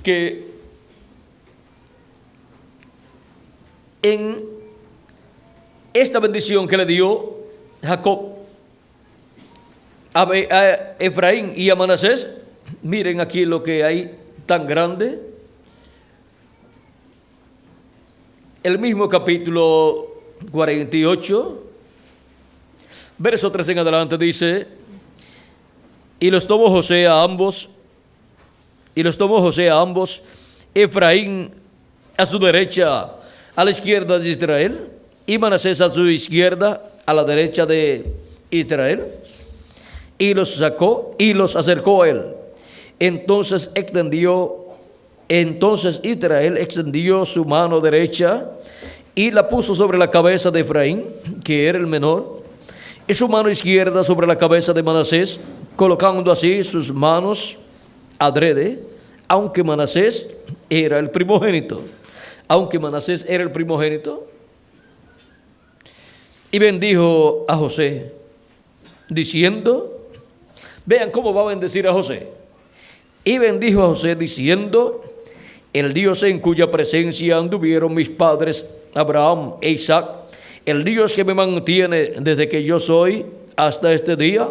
que en esta bendición que le dio Jacob a Efraín y a Manasés, miren aquí lo que hay tan grande. El mismo capítulo 48, verso 3 en adelante dice: y los tomó José a ambos, Efraín a su derecha, a la izquierda de Israel, y Manasés a su izquierda, a la derecha de Israel, y los sacó y los acercó a él. Entonces Israel extendió su mano derecha y la puso sobre la cabeza de Efraín, que era el menor, y su mano izquierda sobre la cabeza de Manasés, colocando así sus manos adrede, aunque Manasés era el primogénito. Y bendijo a José, diciendo, vean cómo va a bendecir a José. Y bendijo a José diciendo: el Dios en cuya presencia anduvieron mis padres Abraham e Isaac, el Dios que me mantiene desde que yo soy hasta este día,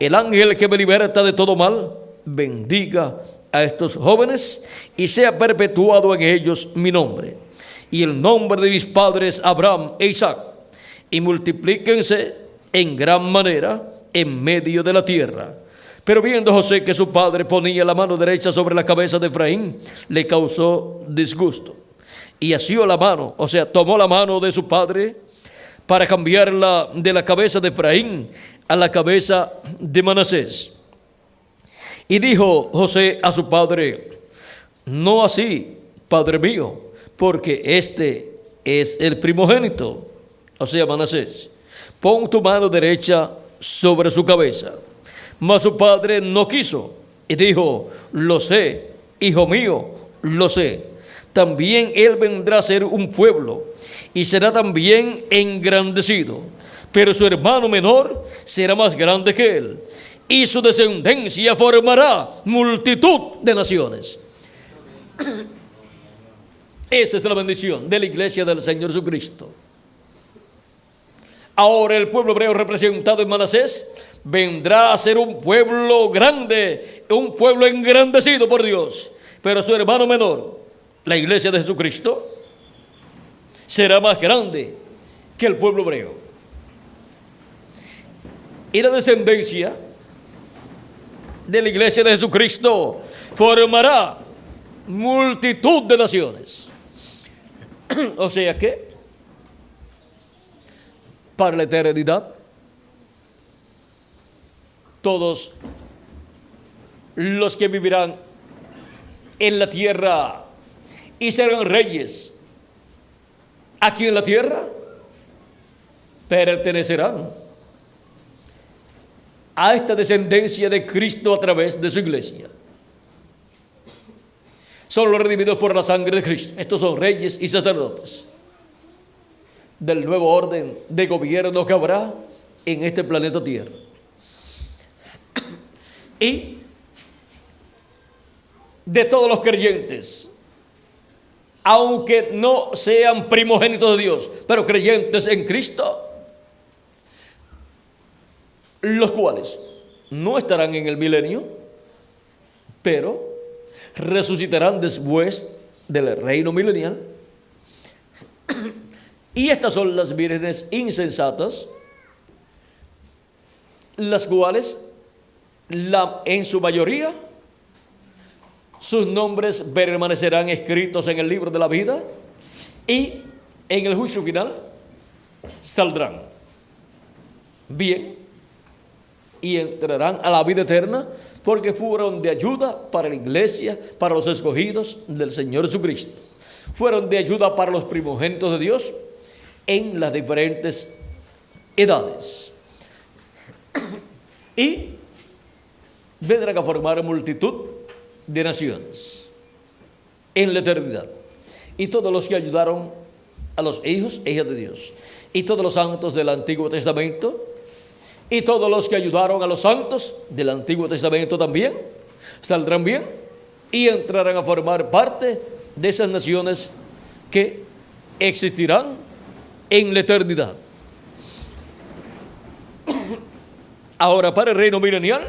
el ángel que me liberta de todo mal, bendiga a estos jóvenes y sea perpetuado en ellos mi nombre y el nombre de mis padres Abraham e Isaac, y multiplíquense en gran manera en medio de la tierra. Pero viendo José que su padre ponía la mano derecha sobre la cabeza de Efraín, le causó disgusto. Y asió la mano, o sea, tomó la mano de su padre para cambiarla de la cabeza de Efraín a la cabeza de Manasés. Y dijo José a su padre: no así, padre mío, porque este es el primogénito, o sea, Manasés. Pon tu mano derecha sobre su cabeza. Mas su padre no quiso y dijo: lo sé, hijo mío, lo sé. También él vendrá a ser un pueblo y será también engrandecido, pero su hermano menor será más grande que él, y su descendencia formará multitud de naciones. Esa es la bendición de la iglesia del Señor Jesucristo. Ahora el pueblo hebreo representado en Manasés vendrá a ser un pueblo grande, un pueblo engrandecido por Dios, pero su hermano menor, la iglesia de Jesucristo, será más grande que el pueblo hebreo. Y la descendencia de la iglesia de Jesucristo formará multitud de naciones. O sea que para la eternidad todos los que vivirán en la tierra y serán reyes aquí en la tierra pertenecerán a esta descendencia de Cristo a través de su iglesia. Son los redimidos por la sangre de Cristo. Estos son reyes y sacerdotes del nuevo orden de gobierno que habrá en este planeta Tierra. Y de todos los creyentes aunque no sean primogénitos de Dios, pero creyentes en Cristo, los cuales no estarán en el milenio, pero resucitarán después del reino milenial. Y estas son las vírgenes insensatas, las cuales en su mayoría sus nombres permanecerán escritos en el libro de la vida y en el juicio final saldrán bien y entrarán a la vida eterna, porque fueron de ayuda para la iglesia, para los escogidos del Señor Jesucristo. Fueron de ayuda para los primogénitos de Dios en las diferentes edades. Y vendrán a formar multitud de naciones en la eternidad. Y todos los que ayudaron a los hijos e hijas de Dios, y todos los santos del Antiguo Testamento, y todos los que ayudaron a los santos del Antiguo Testamento también, saldrán bien y entrarán a formar parte de esas naciones que existirán en la eternidad. Ahora, para el reino milenial,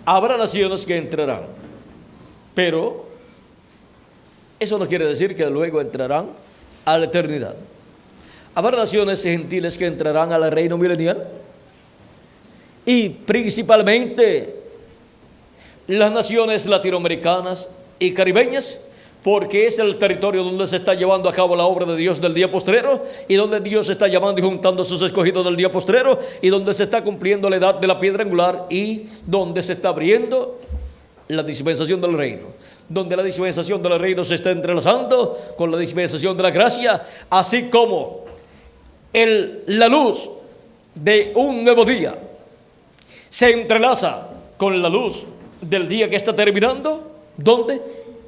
habrá naciones que entrarán, pero eso no quiere decir que luego entrarán a la eternidad. Habrá naciones gentiles que entrarán al reino milenial, y principalmente las naciones latinoamericanas y caribeñas, porque es el territorio donde se está llevando a cabo la obra de Dios del día postrero, y donde Dios está llamando y juntando a sus escogidos del día postrero, y donde se está cumpliendo la edad de la piedra angular, y donde se está abriendo la dispensación del reino, donde la dispensación del reino se está entrelazando con la dispensación de la gracia, así como la luz de un nuevo día se entrelaza con la luz del día que está terminando. ¿Dónde?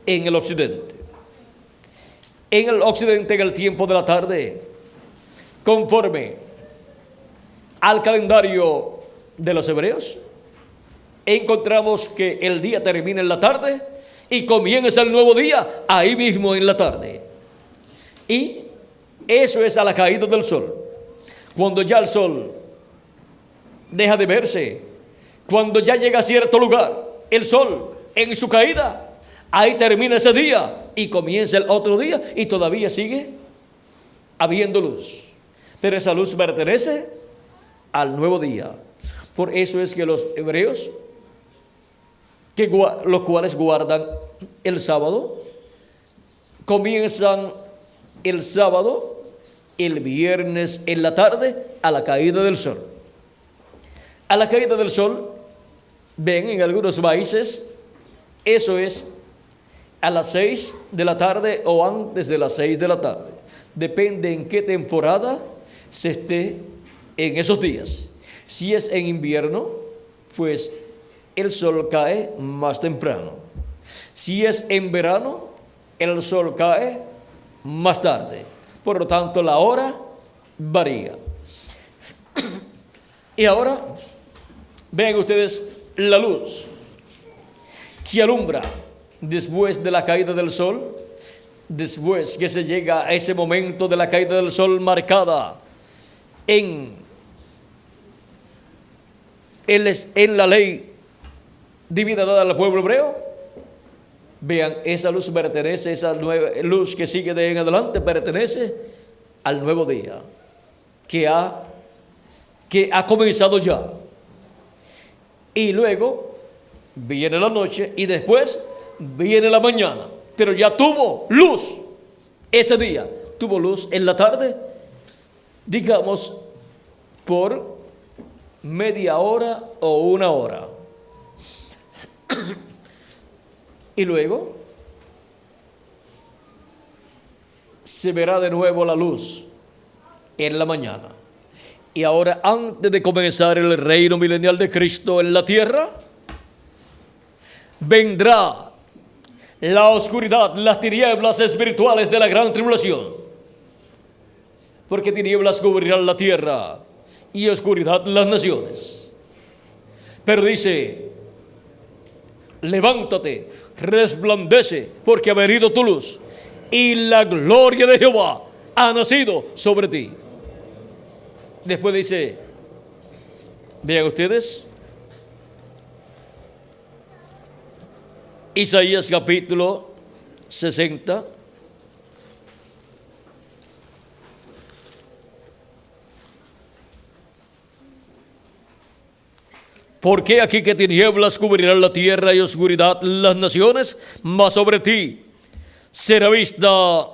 En el occidente. En el occidente, en el tiempo de la tarde, conforme al calendario de los hebreos, encontramos que el día termina en la tarde y comienza el nuevo día ahí mismo en la tarde. Y eso es a la caída del sol. Cuando ya el sol deja de verse, cuando ya llega a cierto lugar, el sol en su caída, ahí termina ese día y comienza el otro día, y todavía sigue habiendo luz. Pero esa luz pertenece al nuevo día. Por eso es que los hebreos, los cuales guardan el sábado, comienzan el sábado el viernes en la tarde a la caída del sol. A la caída del sol, ven, en algunos países, eso es a las 6 de la tarde o antes de las 6 de la tarde. Depende en qué temporada se esté en esos días. Si es en invierno, pues el sol cae más temprano. Si es en verano, el sol cae más tarde. Por lo tanto, la hora varía. Y ahora, vean ustedes la luz que alumbra después de la caída del sol, después que se llega a ese momento de la caída del sol marcada en la ley divina dada al pueblo hebreo. Vean, esa luz pertenece, esa nueva luz que sigue de en adelante pertenece al nuevo día que ha comenzado ya. Y luego viene la noche y después viene la mañana. Pero ya tuvo luz ese día. Tuvo luz en la tarde, digamos, por media hora o una hora. Y luego se verá de nuevo la luz en la mañana. Y ahora, antes de comenzar el reino milenial de Cristo en la tierra, vendrá la oscuridad, las tinieblas espirituales de la gran tribulación. Porque tinieblas cubrirán la tierra y oscuridad las naciones. Pero dice levántate, resplandece, porque ha venido tu luz, y la gloria de Jehová ha nacido sobre ti. Después dice, vean ustedes, Isaías capítulo 60. Porque aquí que tinieblas cubrirán la tierra y oscuridad las naciones, mas sobre ti será vista,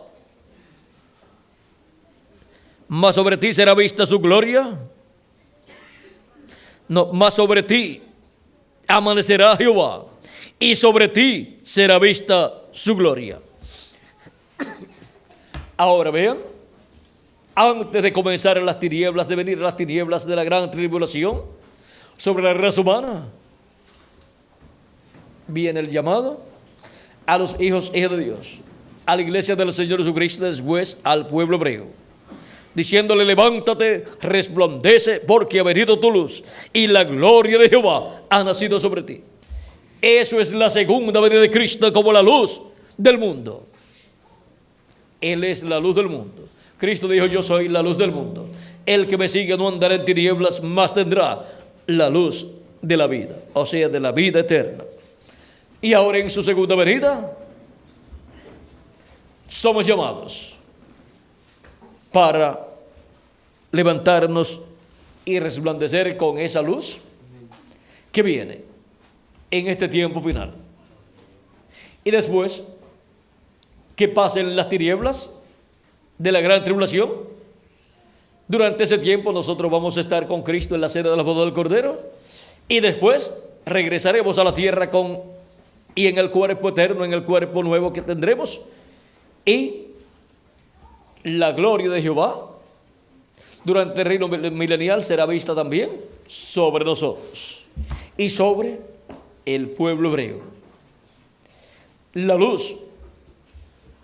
mas sobre ti será vista su gloria. No, mas sobre ti amanecerá Jehová, y sobre ti será vista su gloria. Ahora vean, antes de comenzar las tinieblas, de venir las tinieblas de la gran tribulación sobre la raza humana, viene el llamado a los hijos de Dios, a la iglesia del Señor Jesucristo, después al pueblo hebreo, diciéndole, levántate, resplandece, porque ha venido tu luz, y la gloria de Jehová ha nacido sobre ti. Eso es la segunda venida de Cristo como la luz del mundo. Él es la luz del mundo. Cristo dijo, yo soy la luz del mundo. El que me sigue no andará en tinieblas, mas tendrá la luz de la vida, o sea, de la vida eterna. Y ahora en su segunda venida somos llamados para levantarnos y resplandecer con esa luz que viene en este tiempo final. Y después que pasen las tinieblas de la gran tribulación, durante ese tiempo nosotros vamos a estar con Cristo en la cena de la boda del Cordero, y después regresaremos a la tierra y en el cuerpo eterno, en el cuerpo nuevo que tendremos, y la gloria de Jehová durante el reino milenial será vista también sobre nosotros y sobre el pueblo hebreo. La luz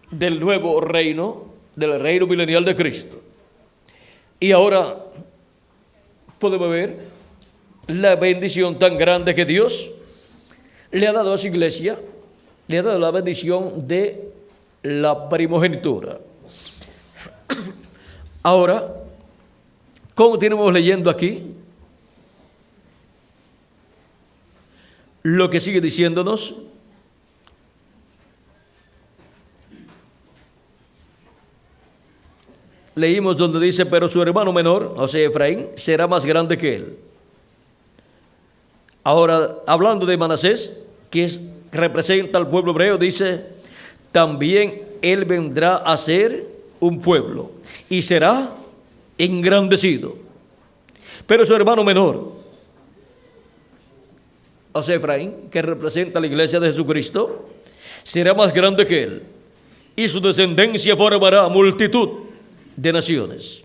del nuevo reino, del reino milenial de Cristo. Y ahora podemos ver la bendición tan grande que Dios le ha dado a su iglesia, le ha dado la bendición de la primogenitura. Ahora, ¿cómo tenemos leyendo aquí? Lo que sigue diciéndonos, leímos donde dice, pero su hermano menor, o sea, Efraín, será más grande que él. Ahora, hablando de Manasés, que representa al pueblo hebreo, dice, también él vendrá a ser un pueblo y será engrandecido. Pero su hermano menor, o sea, Efraín, que representa a la iglesia de Jesucristo, será más grande que él, y su descendencia formará multitud de naciones.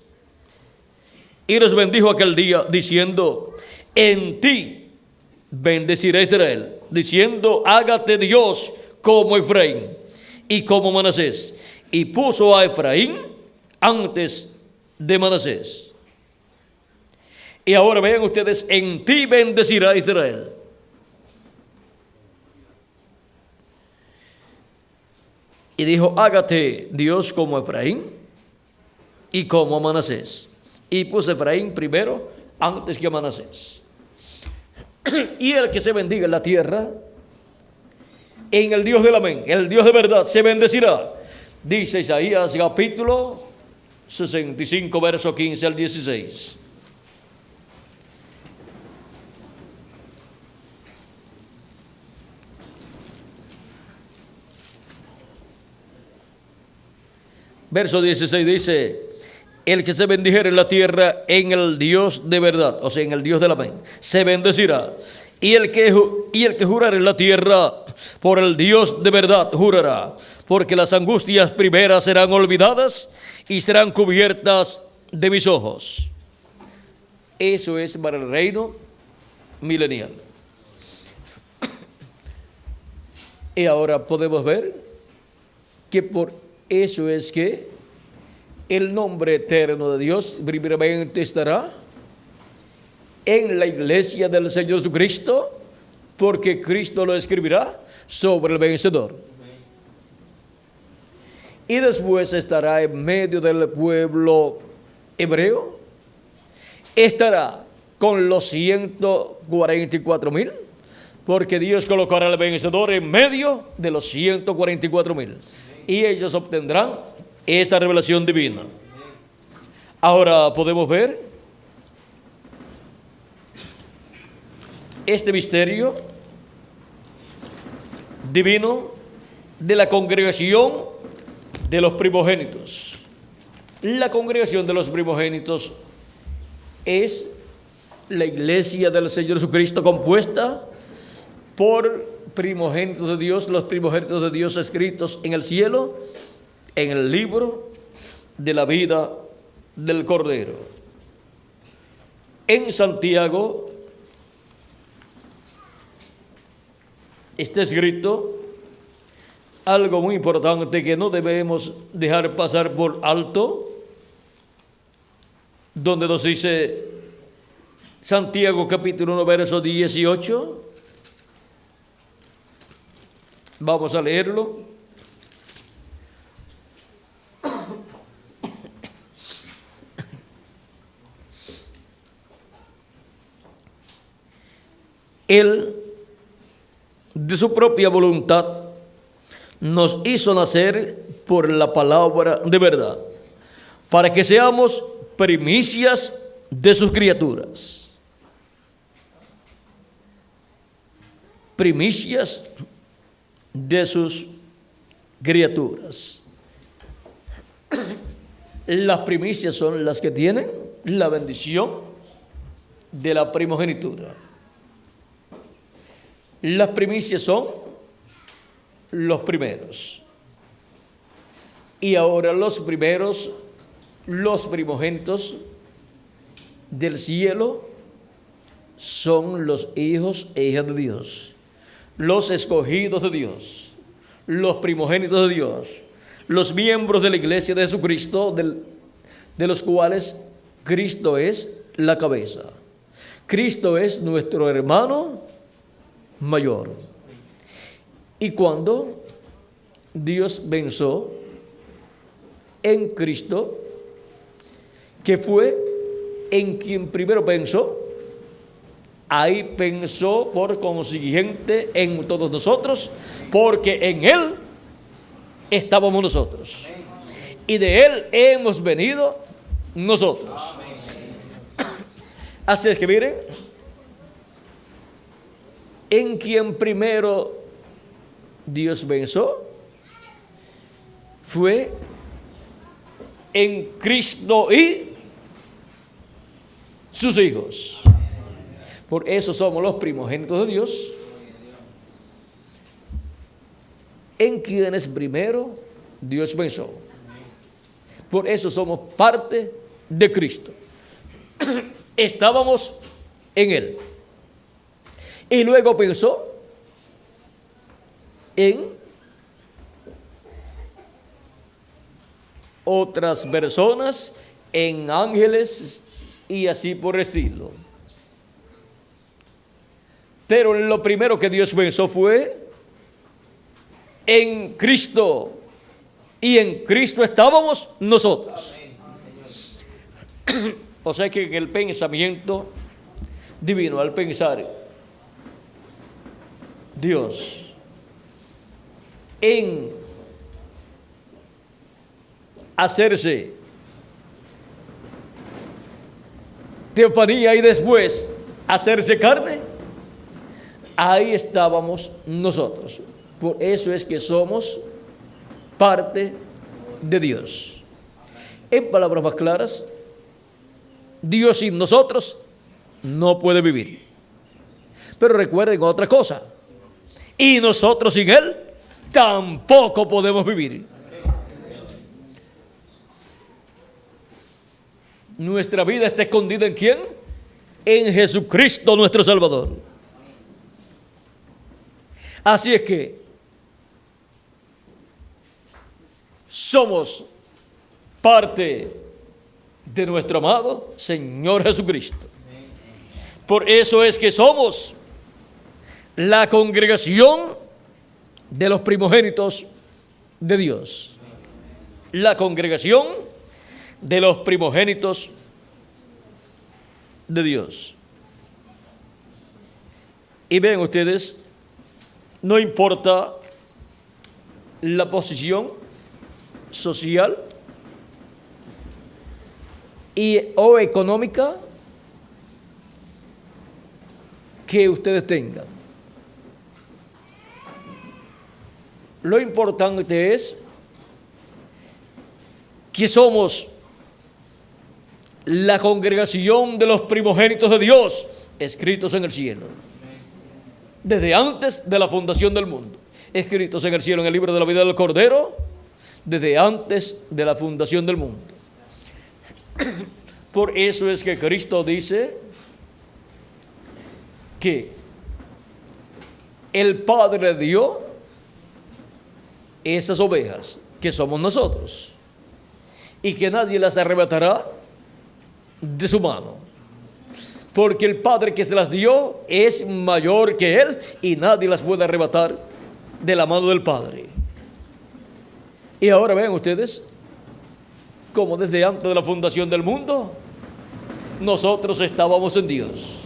Y los bendijo aquel día, diciendo, en ti bendeciré a Israel, diciendo, hágate Dios como Efraín y como Manasés. Y puso a Efraín antes de Manasés. Y ahora vean ustedes, en ti bendecirá a Israel. Y dijo, hágate Dios como Efraín y como Manasés. Y puso Efraín primero antes que Manasés. Y el que se bendiga en la tierra, en el Dios del amén, el Dios de verdad, se bendecirá. Dice Isaías capítulo 65, verso 15 al 16. Verso 16 dice, el que se bendijere en la tierra en el Dios de verdad, o sea, en el Dios del amén, se bendecirá. Y el que jurare en la tierra, por el Dios de verdad jurará, porque las angustias primeras serán olvidadas y serán cubiertas de mis ojos. Eso es para el reino milenial. Y ahora podemos ver que por eso es que el nombre eterno de Dios primeramente estará en la iglesia del Señor Jesucristo, porque Cristo lo escribirá sobre el vencedor. Y después estará en medio del pueblo hebreo, estará con los 144,000, porque Dios colocará al vencedor en medio de los 144,000, y ellos obtendrán esta revelación divina. Ahora podemos ver este misterio divino de la congregación de los primogénitos. La congregación de los primogénitos es la iglesia del Señor Jesucristo, compuesta por primogénitos de Dios, los primogénitos de Dios escritos en el cielo, en el libro de la vida del Cordero. En Santiago está escrito algo muy importante que no debemos dejar pasar por alto, donde nos dice Santiago capítulo 1, verso 18. Vamos a leerlo. Él, de su propia voluntad, nos hizo nacer por la palabra de verdad, para que seamos primicias de sus criaturas. Primicias de sus criaturas. Las primicias son las que tienen la bendición de la primogenitura. Las primicias son los primeros. Y ahora los primeros, los primogénitos del cielo, son los hijos e hijas de Dios, los escogidos de Dios, los primogénitos de Dios, los miembros de la iglesia de Jesucristo, de los cuales Cristo es la cabeza. Cristo es nuestro hermano mayor. Y cuando Dios pensó en Cristo, que fue en quien primero pensó, ahí pensó por consiguiente en todos nosotros, porque en Él estábamos nosotros y de Él hemos venido nosotros. Así es que miren, en quien primero Dios pensó fue en Cristo y sus hijos. Por eso somos los primogénitos de Dios, en quienes primero Dios pensó. Por eso somos parte de Cristo. Estábamos en Él. Y luego pensó en otras personas, en ángeles y así por estilo. Pero lo primero que Dios pensó fue en Cristo. Y en Cristo estábamos nosotros. O sea que en el pensamiento divino, al pensar Dios en hacerse teofanía y después hacerse carne, ahí estábamos nosotros. Por eso es que somos parte de Dios. En palabras más claras, Dios sin nosotros no puede vivir. Pero recuerden otra cosa, y nosotros sin Él tampoco podemos vivir. Nuestra vida está escondida ¿en quién? En Jesucristo nuestro Salvador. Así es que somos parte de nuestro amado Señor Jesucristo. Por eso es que somos la congregación de los primogénitos de Dios. La congregación de los primogénitos de Dios. Y vean ustedes, no importa la posición social o económica que ustedes tengan. Lo importante es que somos la congregación de los primogénitos de Dios, escritos en el cielo, desde antes de la fundación del mundo, escritos en el cielo en el libro de la vida del Cordero, desde antes de la fundación del mundo. Por eso es que Cristo dice que el Padre dio esas ovejas, que somos nosotros, y que nadie las arrebatará de su mano, porque el Padre que se las dio es mayor que Él, y nadie las puede arrebatar de la mano del Padre. Y ahora vean ustedes como desde antes de la fundación del mundo nosotros estábamos en Dios.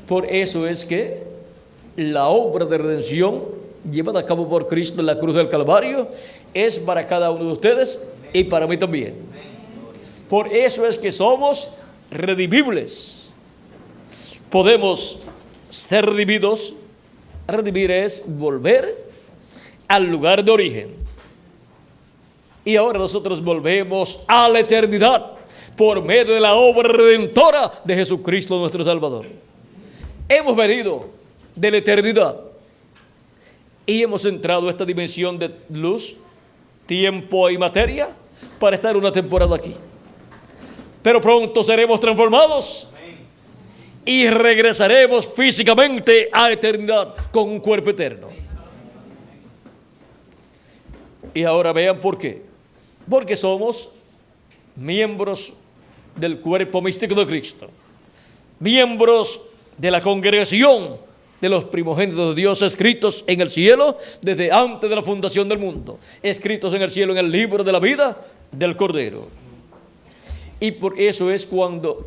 Por eso es que la obra de redención llevada a cabo por Cristo en la cruz del Calvario es para cada uno de ustedes y para mí también. Por eso es que somos redimibles. Podemos ser redimidos. Redimir es volver al lugar de origen. Y ahora nosotros volvemos a la eternidad por medio de la obra redentora de Jesucristo nuestro Salvador. Hemos venido de la eternidad y hemos entrado a esta dimensión de luz, tiempo y materia para estar una temporada aquí. Pero pronto seremos transformados y regresaremos físicamente a eternidad con un cuerpo eterno. Y ahora vean por qué. Porque somos miembros del cuerpo místico de Cristo, miembros de la congregación de los primogénitos de Dios, escritos en el cielo desde antes de la fundación del mundo, escritos en el cielo en el libro de la vida del Cordero. Y por eso es cuando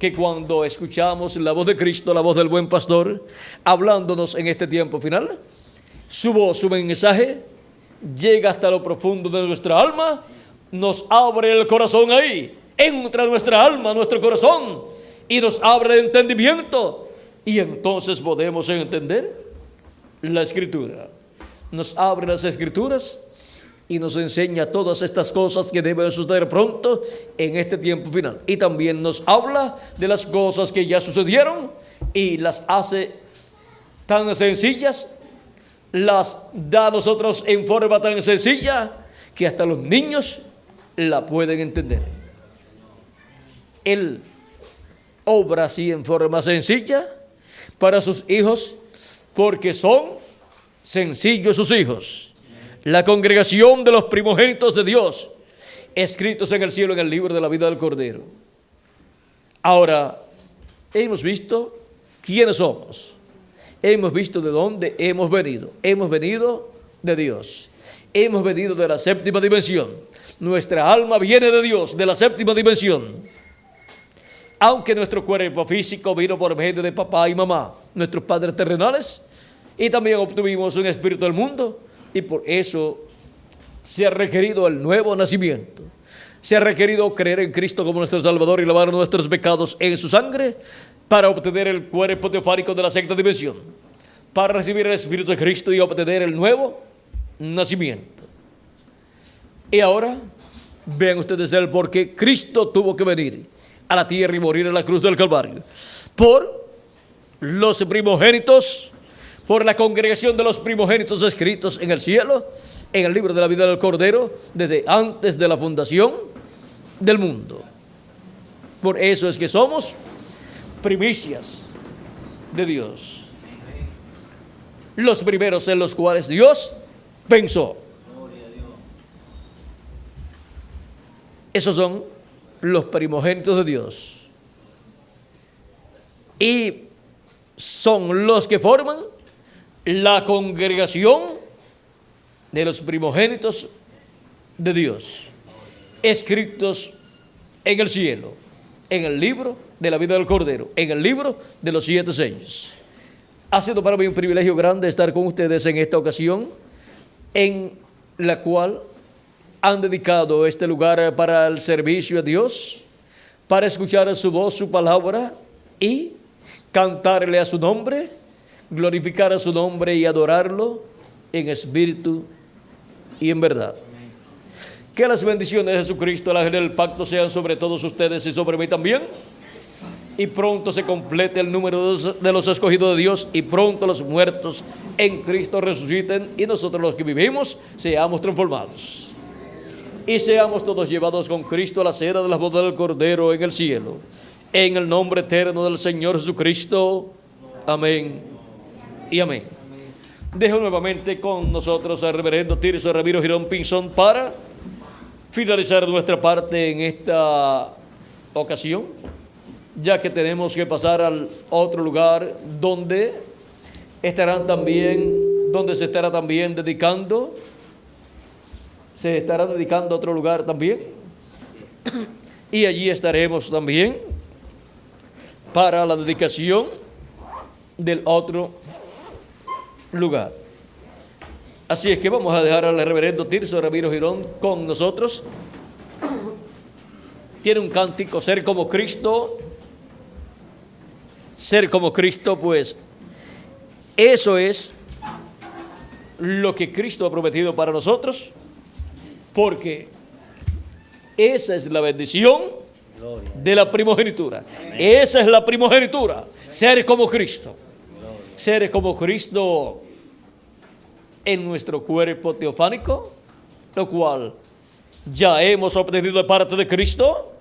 escuchamos la voz de Cristo, la voz del buen pastor, hablándonos en este tiempo final, su voz, su mensaje, llega hasta lo profundo de nuestra alma, nos abre el corazón ahí, entra nuestra alma, nuestro corazón, y nos abre el entendimiento, y entonces podemos entender la Escritura. Nos abre las Escrituras y nos enseña todas estas cosas que deben suceder pronto en este tiempo final. Y también nos habla de las cosas que ya sucedieron y las hace tan sencillas, las da a nosotros en forma tan sencilla que hasta los niños la pueden entender. Él obra así en forma sencilla para sus hijos, porque son sencillos sus hijos. La congregación de los primogénitos de Dios, escritos en el cielo en el libro de la vida del Cordero. Ahora, hemos visto quiénes somos. Hemos visto de dónde hemos venido. Hemos venido de Dios. Hemos venido de la séptima dimensión. Nuestra alma viene de Dios, de la séptima dimensión. Aunque nuestro cuerpo físico vino por medio de papá y mamá, nuestros padres terrenales, y también obtuvimos un espíritu del mundo, y por eso se ha requerido el nuevo nacimiento. Se ha requerido creer en Cristo como nuestro Salvador y lavar nuestros pecados en su sangre para obtener el cuerpo teofánico de la sexta dimensión, para recibir el Espíritu de Cristo y obtener el nuevo nacimiento. Y ahora vean ustedes el por qué Cristo tuvo que venir a la tierra y morir en la cruz del Calvario. Por los primogénitos, por la congregación de los primogénitos escritos en el cielo, en el libro de la vida del Cordero, desde antes de la fundación del mundo. Por eso es que somos primicias de Dios. Los primeros en los cuales Dios pensó. Esos son los primogénitos de Dios. Y son los que forman la congregación de los primogénitos de Dios, escritos en el cielo, en el libro de la vida del Cordero, en el libro de los 7 sellos. Ha sido para mí un privilegio grande estar con ustedes en esta ocasión, en la cual han dedicado este lugar para el servicio a Dios, para escuchar su voz, su palabra y cantarle a su nombre, glorificar a su nombre y adorarlo en espíritu y en verdad. Que las bendiciones de Jesucristo, el ángel del pacto, sean sobre todos ustedes y sobre mí también. Y pronto se complete el número de los escogidos de Dios, y pronto los muertos en Cristo resuciten, y nosotros los que vivimos seamos transformados. Y seamos todos llevados con Cristo a la cena de las bodas del Cordero en el cielo. En el nombre eterno del Señor Jesucristo. Amén y amén. Dejo nuevamente con nosotros al reverendo Tirso Ramiro Girón Pinzón para finalizar nuestra parte en esta ocasión, ya que tenemos que pasar al otro lugar donde se estará también dedicando. Se estará dedicando a otro lugar también. Y allí estaremos también para la dedicación del otro lugar. Así es que vamos a dejar al reverendo Tirso Ramiro Girón con nosotros. Tiene un cántico, ser como Cristo. Ser como Cristo, pues eso es lo que Cristo ha prometido para nosotros, porque esa es la bendición de la primogenitura. Esa es la primogenitura, ser como Cristo. Ser como Cristo en nuestro cuerpo teofánico, lo cual ya hemos obtenido de parte de Cristo,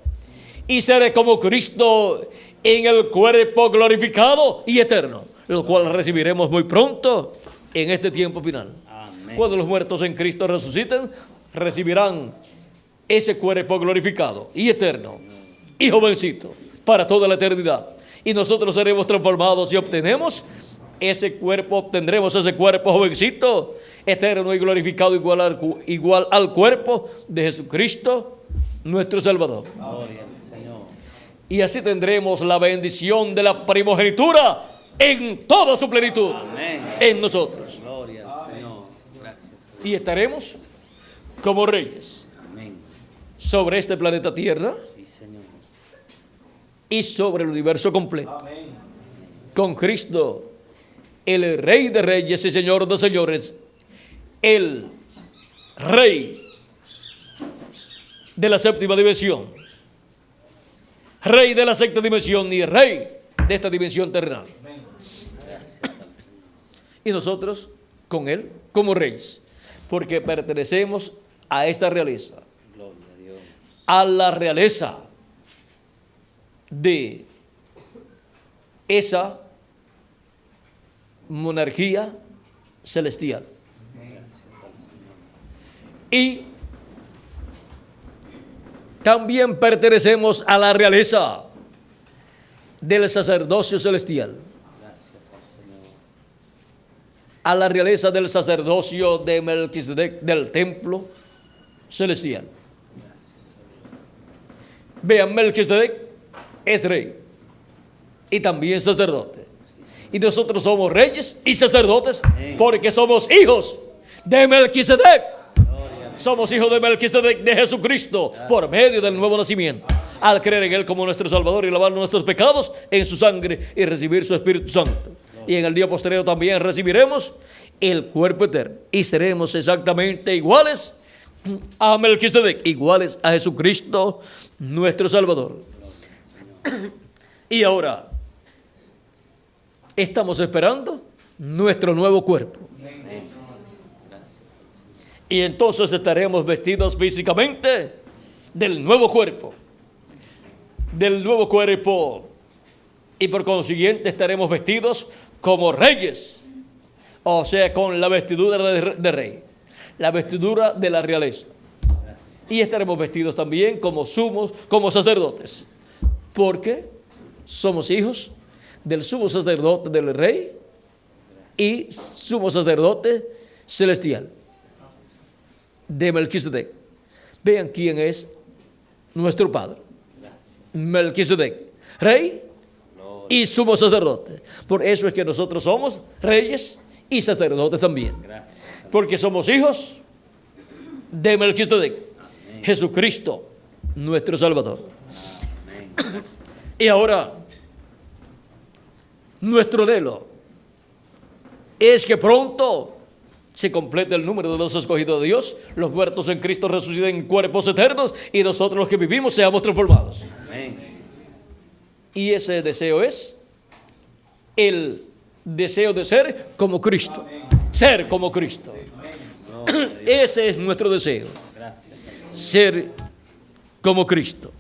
y ser como Cristo en el cuerpo glorificado y eterno, lo cual recibiremos muy pronto en este tiempo final. Amén. Cuando los muertos en Cristo resuciten, recibirán ese cuerpo glorificado y eterno y jovencito para toda la eternidad. Y nosotros seremos transformados y obtendremos ese cuerpo jovencito, eterno y glorificado, igual al cuerpo de Jesucristo, nuestro Salvador. Gloria al Señor. Y así tendremos la bendición de la primogenitura en toda su plenitud. Amén. En nosotros. Gloria al Señor. Gracias. Y estaremos como reyes. Amén. Sobre este planeta Tierra. Sí, Señor. Y sobre el universo completo. Amén. Con Cristo, el Rey de Reyes y Señor de Señores, el Rey de la séptima dimensión, Rey de la sexta dimensión y Rey de esta dimensión terrenal. Y nosotros con Él como reyes, porque pertenecemos a esta realeza, a la realeza de esa monarquía celestial. Y también pertenecemos a la realeza del sacerdocio celestial, a la realeza del sacerdocio de Melquisedec, del templo celestial. Vean, Melquisedec es rey y también sacerdote. Y nosotros somos reyes y sacerdotes porque somos hijos de Melquisedec. Somos hijos de Melquisedec, de Jesucristo, por medio del nuevo nacimiento, al creer en Él como nuestro Salvador y lavar nuestros pecados en su sangre y recibir su Espíritu Santo. Y en el día posterior también recibiremos el cuerpo eterno y seremos exactamente iguales a Melquisedec, iguales a Jesucristo, nuestro Salvador. Y ahora estamos esperando nuestro nuevo cuerpo. Y entonces estaremos vestidos físicamente del nuevo cuerpo. Y por consiguiente estaremos vestidos como reyes. O sea, con la vestidura de rey. La vestidura de la realeza. Y estaremos vestidos también como sacerdotes. Porque somos hijos del sumo sacerdote del rey, y sumo sacerdote celestial de Melquisedec. Vean quién es nuestro Padre. Melquisedec, rey y sumo sacerdote. Por eso es que nosotros somos reyes y sacerdotes también. Porque somos hijos de Melquisedec. Jesucristo, nuestro Salvador. Y ahora, nuestro anhelo es que pronto se complete el número de los escogidos de Dios, los muertos en Cristo resuciten en cuerpos eternos y nosotros los que vivimos seamos transformados. Y ese deseo es el deseo de ser como Cristo. Ser como Cristo. Ese es nuestro deseo. Ser como Cristo.